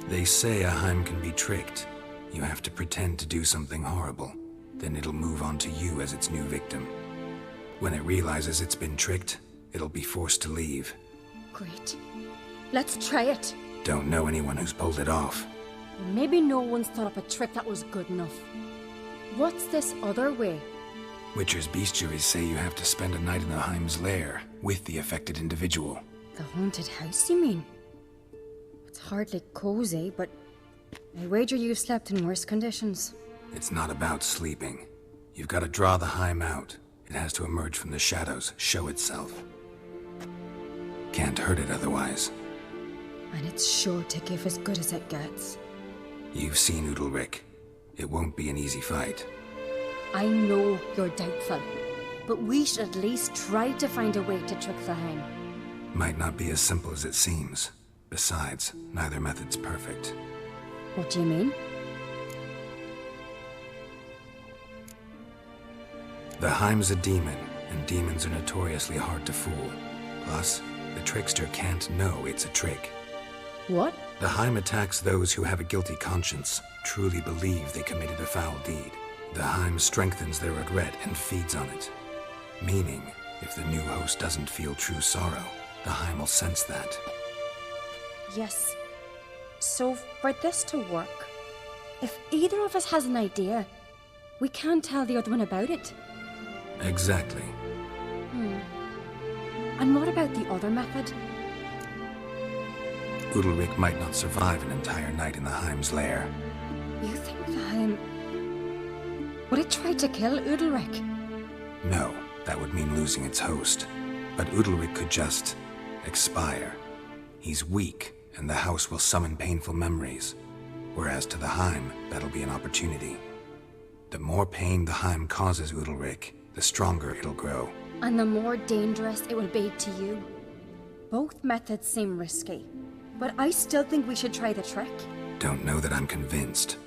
They say a Heim can be tricked. You have to pretend to do something horrible. Then it'll move on to you as its new victim. When it realizes it's been tricked, it'll be forced to leave. Great. Let's try it. Don't know anyone who's pulled it off. Maybe no one's thought up a trick that was good enough. What's this other way? Witcher's bestiaries say you have to spend a night in the Heim's lair with the affected individual. The haunted house, you mean? It's hardly cozy, but I wager you've slept in worse conditions. It's not about sleeping. You've got to draw the Heim out. It has to emerge from the shadows, show itself. Can't hurt it otherwise. And it's sure to give as good as it gets. You've seen Udalryk. It won't be an easy fight. I know you're doubtful, but we should at least try to find a way to trick the Heim. Might not be as simple as it seems. Besides, neither method's perfect. What do you mean? The Heim's a demon, and demons are notoriously hard to fool. Plus, the trickster can't know it's a trick. What? The Heim attacks those who have a guilty conscience, truly believe they committed a foul deed. The Heim strengthens their regret and feeds on it. Meaning, if the new host doesn't feel true sorrow, the Heim will sense that. Yes. So, for this to work, if either of us has an idea, we can't tell the other one about it. Exactly. And what about the other method? Udalryk might not survive an entire night in the Heim's lair. You think the Heim... Would it try to kill Udalryk? No, that would mean losing its host. But Udalryk could just... expire. He's weak, and the house will summon painful memories. Whereas to the Heim, that'll be an opportunity. The more pain the Heim causes Udalryk, the stronger it'll grow. And the more dangerous it will be to you. Both methods seem risky, but I still think we should try the trick. Don't know that I'm convinced.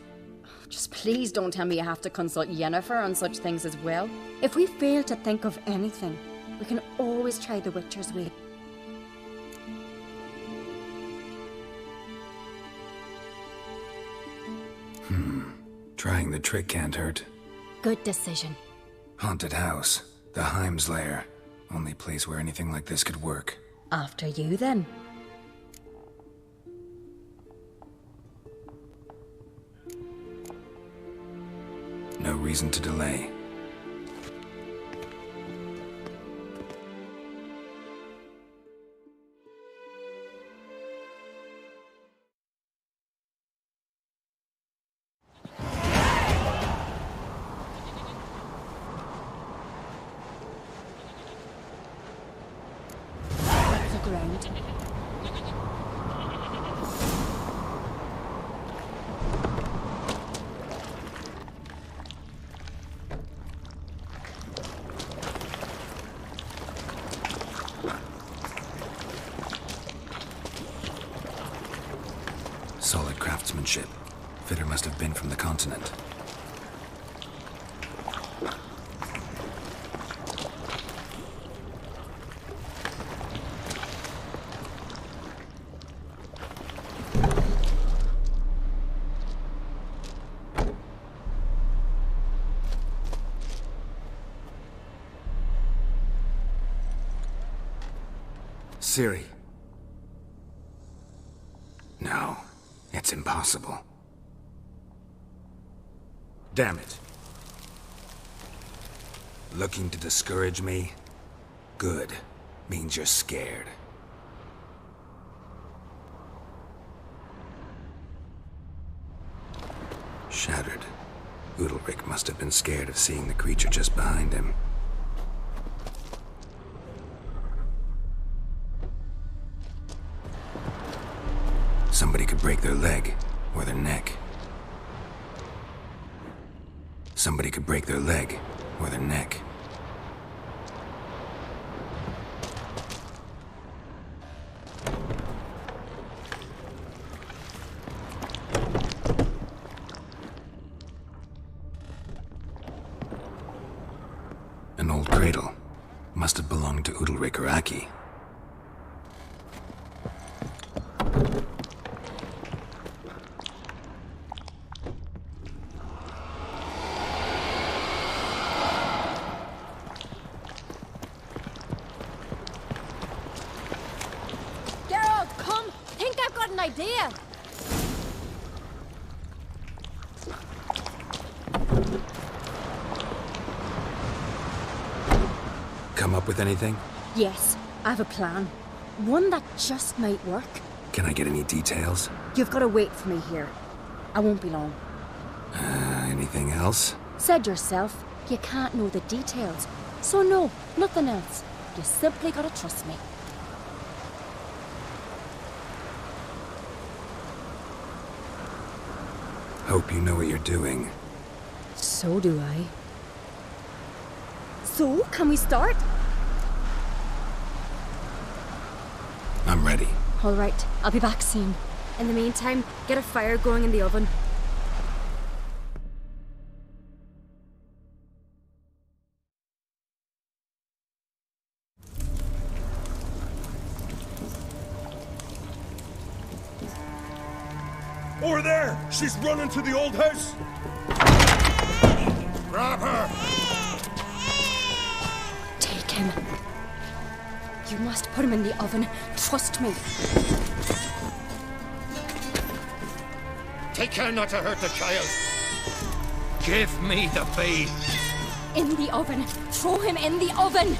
Just please don't tell me you have to consult Yennefer on such things as well. If we fail to think of anything, we can always try the Witcher's way. Trying the trick can't hurt. Good decision. Haunted house. The Heim's lair. Only place where anything like this could work. After you, then. No reason to delay. Ground. Solid craftsmanship. Fitter must have been from the continent. Ciri. No, it's impossible. Damn it. Looking to discourage me? Good. Means you're scared. Shattered. Udalryk must have been scared of seeing the creature just behind him. Somebody could break their leg or their neck. Somebody could break their leg or their neck. An old cradle. Must have belonged to Udalric or Aki. Geralt, come! Think I've got an idea! Come up with anything? Yes, I have a plan. One that just might work. Can I get any details? You've got to wait for me here. I won't be long. Anything else? Said yourself, you can't know the details. So no, nothing else. You simply gotta trust me. Hope you know what you're doing. So do I. So, can we start? I'm ready. All right, I'll be back soon. In the meantime, get a fire going in the oven. Over there! She's running to the old house! Grab her! Take him. You must put him in the oven. Trust me. Take care not to hurt the child. Give me the babe. In the oven. Throw him in the oven.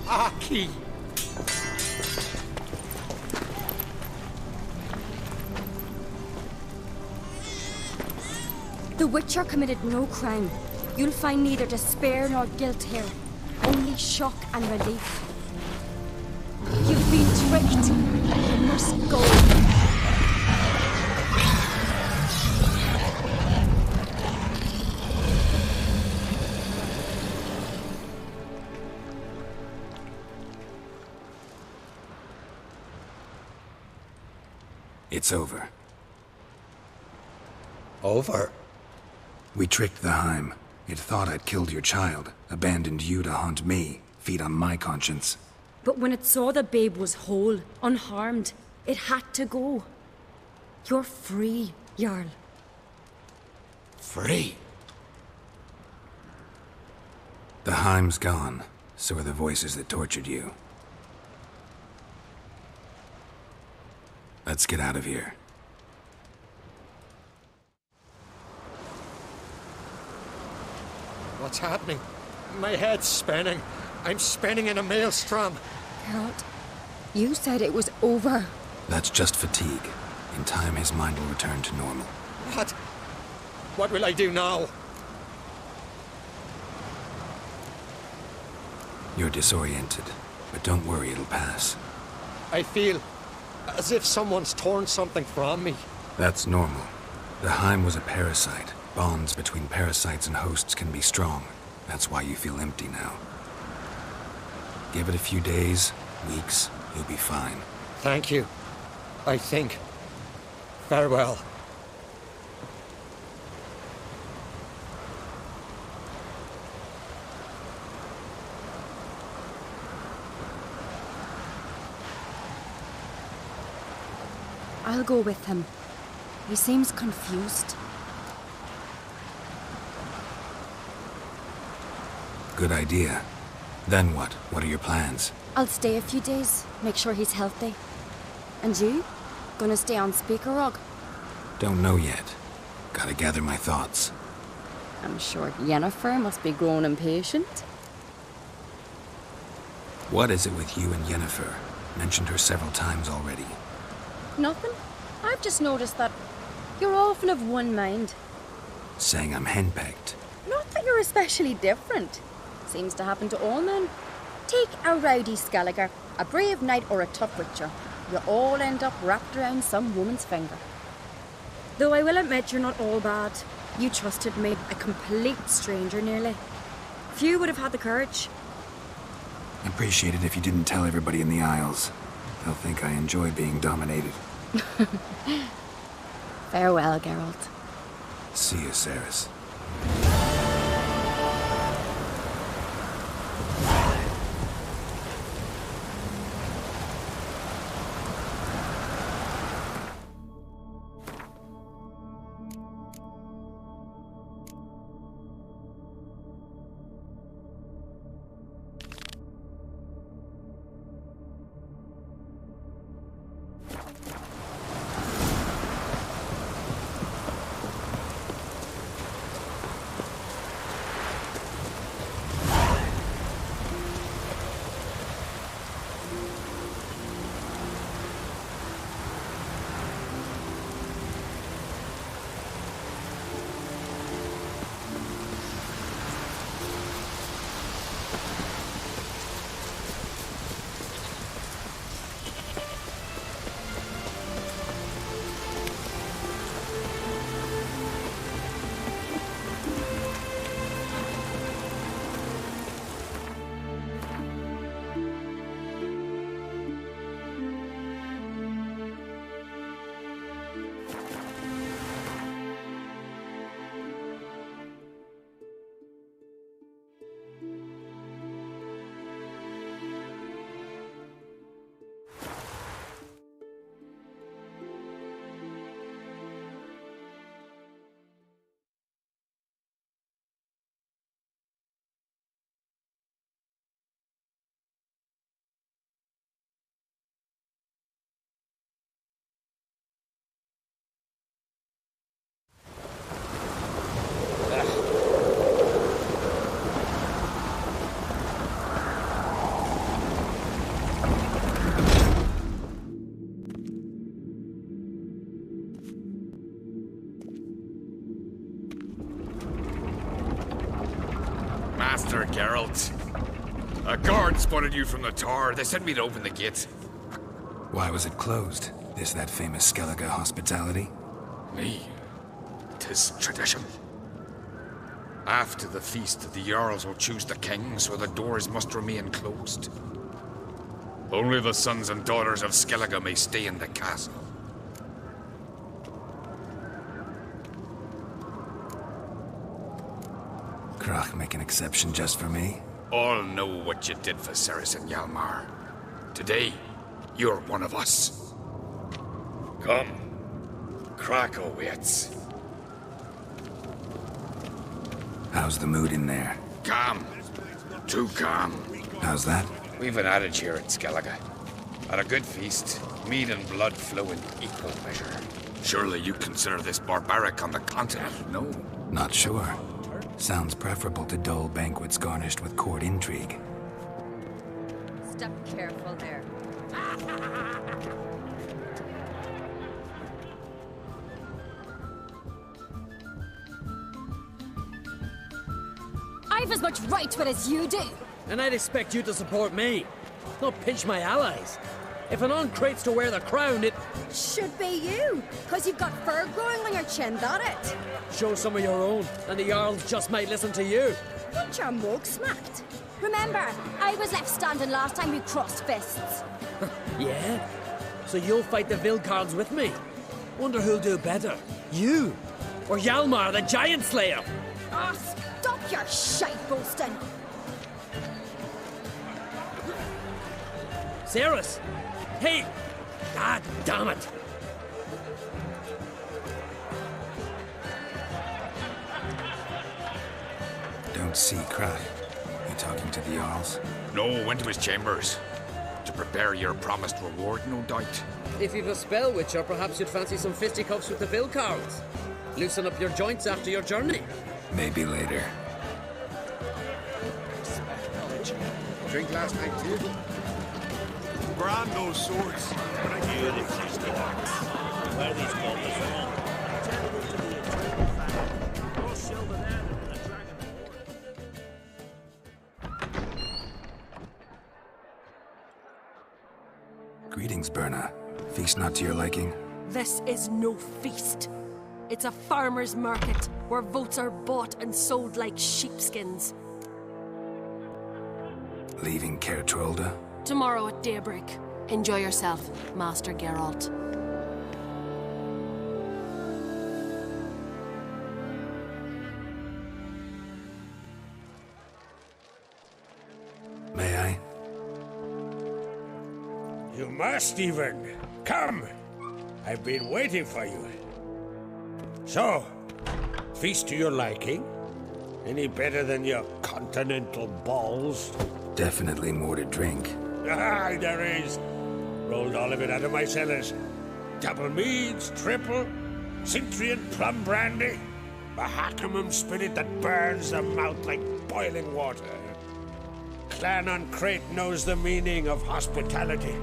Aki! The Witcher committed no crime. You'll find neither despair nor guilt here. Only shock and relief. You've been tricked. You must go. It's over. Over? We tricked the Heim. It thought I'd killed your child, abandoned you to haunt me, feed on my conscience. But when it saw the babe was whole, unharmed, it had to go. You're free, Jarl. Free? The Heim's gone. So are the voices that tortured you. Let's get out of here. What's happening? My head's spinning. I'm spinning in a maelstrom. Geralt, you said it was over. That's just fatigue. In time, his mind will return to normal. What? What will I do now? You're disoriented, but don't worry, it'll pass. I feel as if someone's torn something from me. That's normal. The Heim was a parasite. Bonds between parasites and hosts can be strong. That's why you feel empty now. Give it a few days, weeks, you'll be fine. Thank you. I think. Farewell. I'll go with him. He seems confused. Good idea. Then what? What are your plans? I'll stay a few days, make sure he's healthy. And you? Gonna stay on Speaker Rock? Don't know yet. Gotta gather my thoughts. I'm sure Yennefer must be growing impatient. What is it with you and Yennefer? Mentioned her several times already. Nothing. I've just noticed that you're often of one mind. Saying I'm henpecked. Not that you're especially different. Seems to happen to all men. Take a rowdy Skelliger, a brave knight or a tough witcher. You all end up wrapped around some woman's finger. Though I will admit you're not all bad. You trusted me, a complete stranger nearly. Few would have had the courage. I'd appreciate it if you didn't tell everybody in the Isles. They'll think I enjoy being dominated. Farewell, Geralt. See you, Ceres. Master Geralt. A guard spotted you from the tower. They sent me to open the gate. Why was it closed? Is that famous Skellige hospitality? Me? 'Tis tradition. After the feast, the Jarls will choose the king, so the doors must remain closed. Only the sons and daughters of Skellige may stay in the castle. Krach make an exception just for me? All know what you did for Ceres and Hjalmar. Today, you're one of us. Come. Krakow waits. How's the mood in there? Calm. Too calm. How's that? We've an adage here in Skellige. At a good feast, mead and blood flow in equal measure. Surely you consider this barbaric on the continent, no? Not sure. Sounds preferable to dull banquets garnished with court intrigue. Step careful there. I've as much right to it as you do. And I'd expect you to support me, not pinch my allies. If an uncrate's to wear the crown, it should be you, because you've got fur growing on your chin, that it? Show some of your own, and the Jarls just might listen to you. Want your mug smacked? Remember, I was left standing last time we crossed fists. Yeah? So you'll fight the Vilcards with me? Wonder who'll do better, you or Hjalmar the Giant Slayer? Oh, stop your shite boasting! Ceres! Hey! God damn it! Don't see Cry. You talking to the Jarls? No, went to his chambers. To prepare your promised reward, no doubt. If you've a spell witcher, perhaps you'd fancy some fisticuffs with the Vilcards. Loosen up your joints after your journey. Maybe later. Drink last night too? Brand those swords, but I knew they used to Where these goblins from? Tell them to the eternal fire. Go silver there and a dragon Greetings, Berna. Feast not to your liking? This is no feast. It's a farmer's market where votes are bought and sold like sheepskins. Leaving Caer Trolda? Tomorrow at daybreak. Enjoy yourself, Master Geralt. May I? You must even. Come! I've been waiting for you. So, feast to your liking? Any better than your continental balls? Definitely more to drink. Ah, there is. Rolled all of it out of my cellars. Double meads, triple, Cintrian plum brandy, a Hackamum spirit that burns the mouth like boiling water. Clan on Crate knows the meaning of hospitality.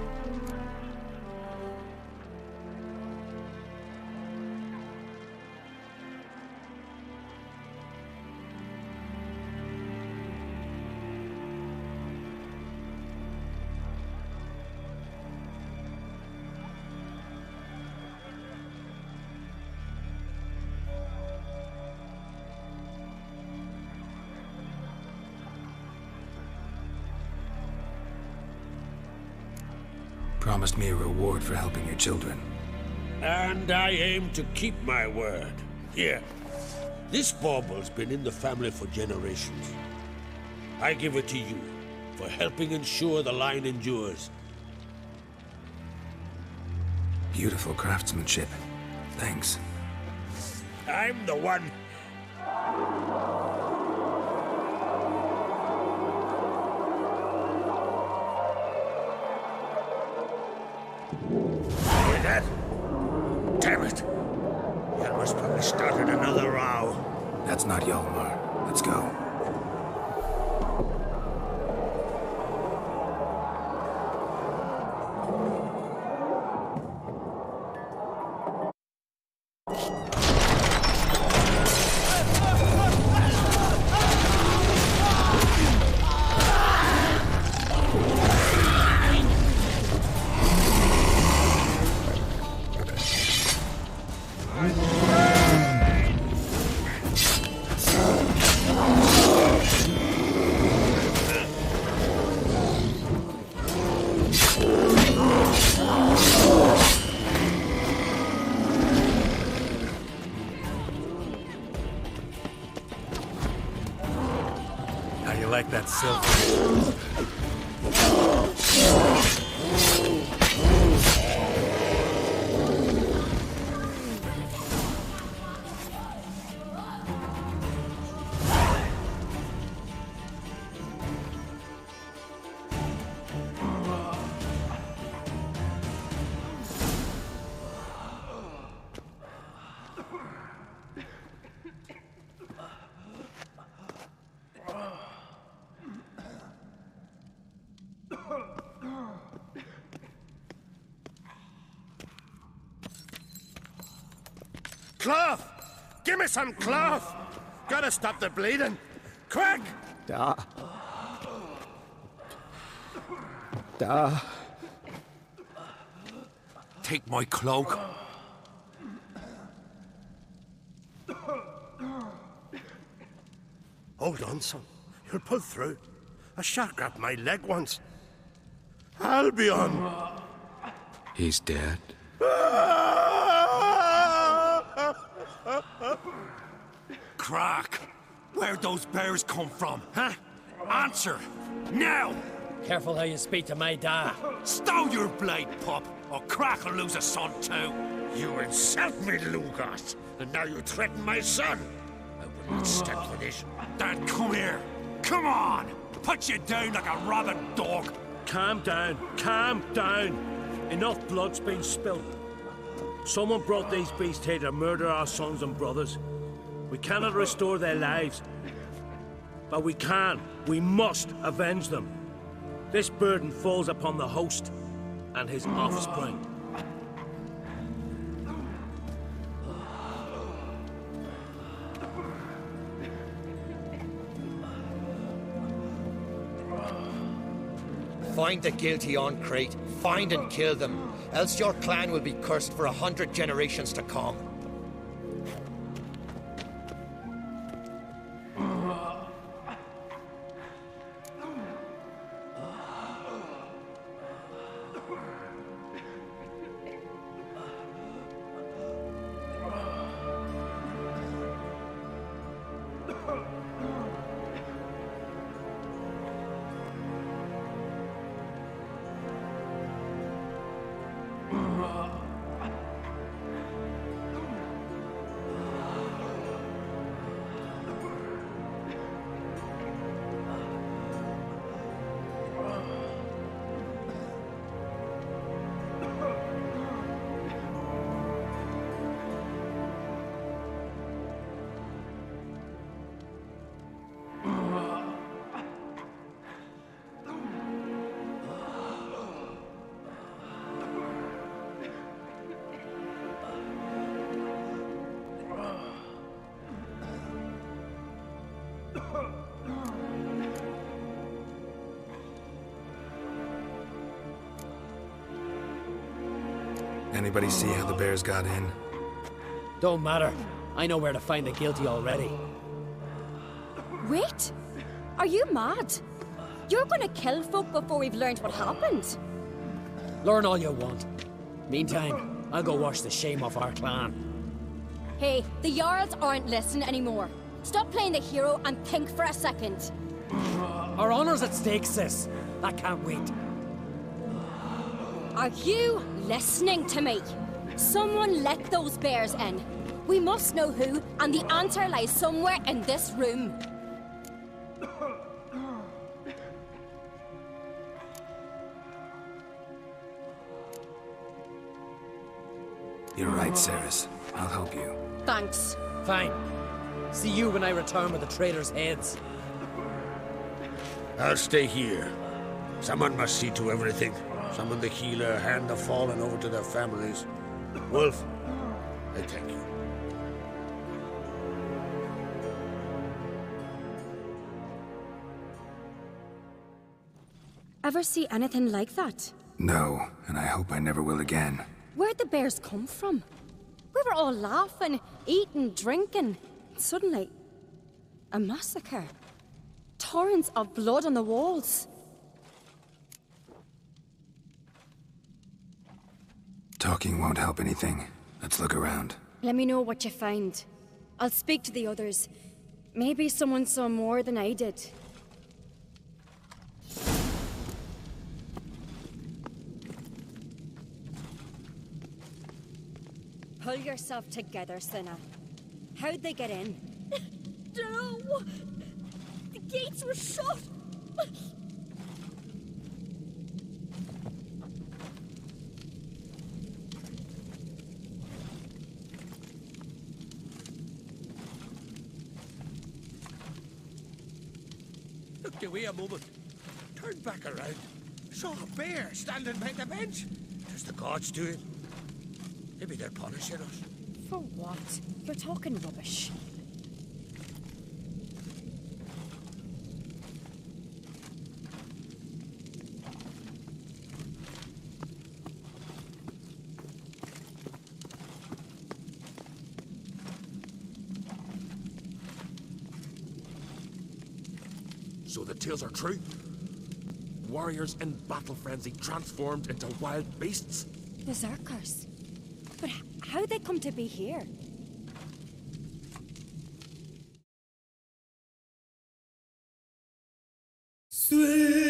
Promised me a reward for helping your children. And I aim to keep my word. Here, this bauble's been in the family for generations. I give it to you for helping ensure the line endures. Beautiful craftsmanship. Thanks. I'm the one. Hear that? Damn it! Hjalmar's probably started another row. That's not Hjalmar. Let's go. How do you like that silver? Cloth! Give me some cloth! Gotta stop the bleeding! Quick! Da. Da. Take my cloak. Hold on, son. You'll pull through. A shark grabbed my leg once. Albion! He's dead. Crack! Where'd those bears come from, huh? Answer! Now! Careful how you speak to my dad. Stow your blade, pup, or Crack will lose a son too. You insult me, Lugas, and now you threaten my son. I will not stand for this. Dad, come here. Come on! Put you down like a rabid dog. Calm down. Calm down. Enough blood's been spilled. Someone brought these beasts here to murder our sons and brothers. We cannot restore their lives. But we can. We must avenge them. This burden falls upon the host and his offspring. Find the guilty on Crete. Find and kill them. Else your clan will be cursed for 100 generations to come. Anybody see how the bears got in? Don't matter. I know where to find the guilty already. Wait! Are you mad? You're gonna kill folk before we've learned what happened. Learn all you want. Meantime, I'll go wash the shame off our clan. Hey, the Jarls aren't listening anymore. Stop playing the hero and think for a second. Our honor's at stake, sis. That can't wait. Are you listening to me? Someone let those bears in. We must know who, and the answer lies somewhere in this room. You're right, Ceres. I'll help you. Thanks. Fine. See you when I return with the traitors' heads. I'll stay here. Someone must see to everything. Summon the healer, hand the fallen over to their families. Wolf, I thank you. Ever see anything like that? No, and I hope I never will again. Where'd the bears come from? We were all laughing, eating, drinking. Suddenly, a massacre. Torrents of blood on the walls. Talking won't help anything. Let's look around. Let me know what you find. I'll speak to the others. Maybe someone saw more than I did. Pull yourself together, Cinna. How'd they get in? No! The gates were shut! Looked away a moment. Turned back around. Saw a bear standing by the bench. Does the gods do it? Maybe they're punishing us. For what? You're talking rubbish. So the tales are true? Warriors in battle frenzy transformed into wild beasts? Berserkers. But how'd they come to be here? Sweet.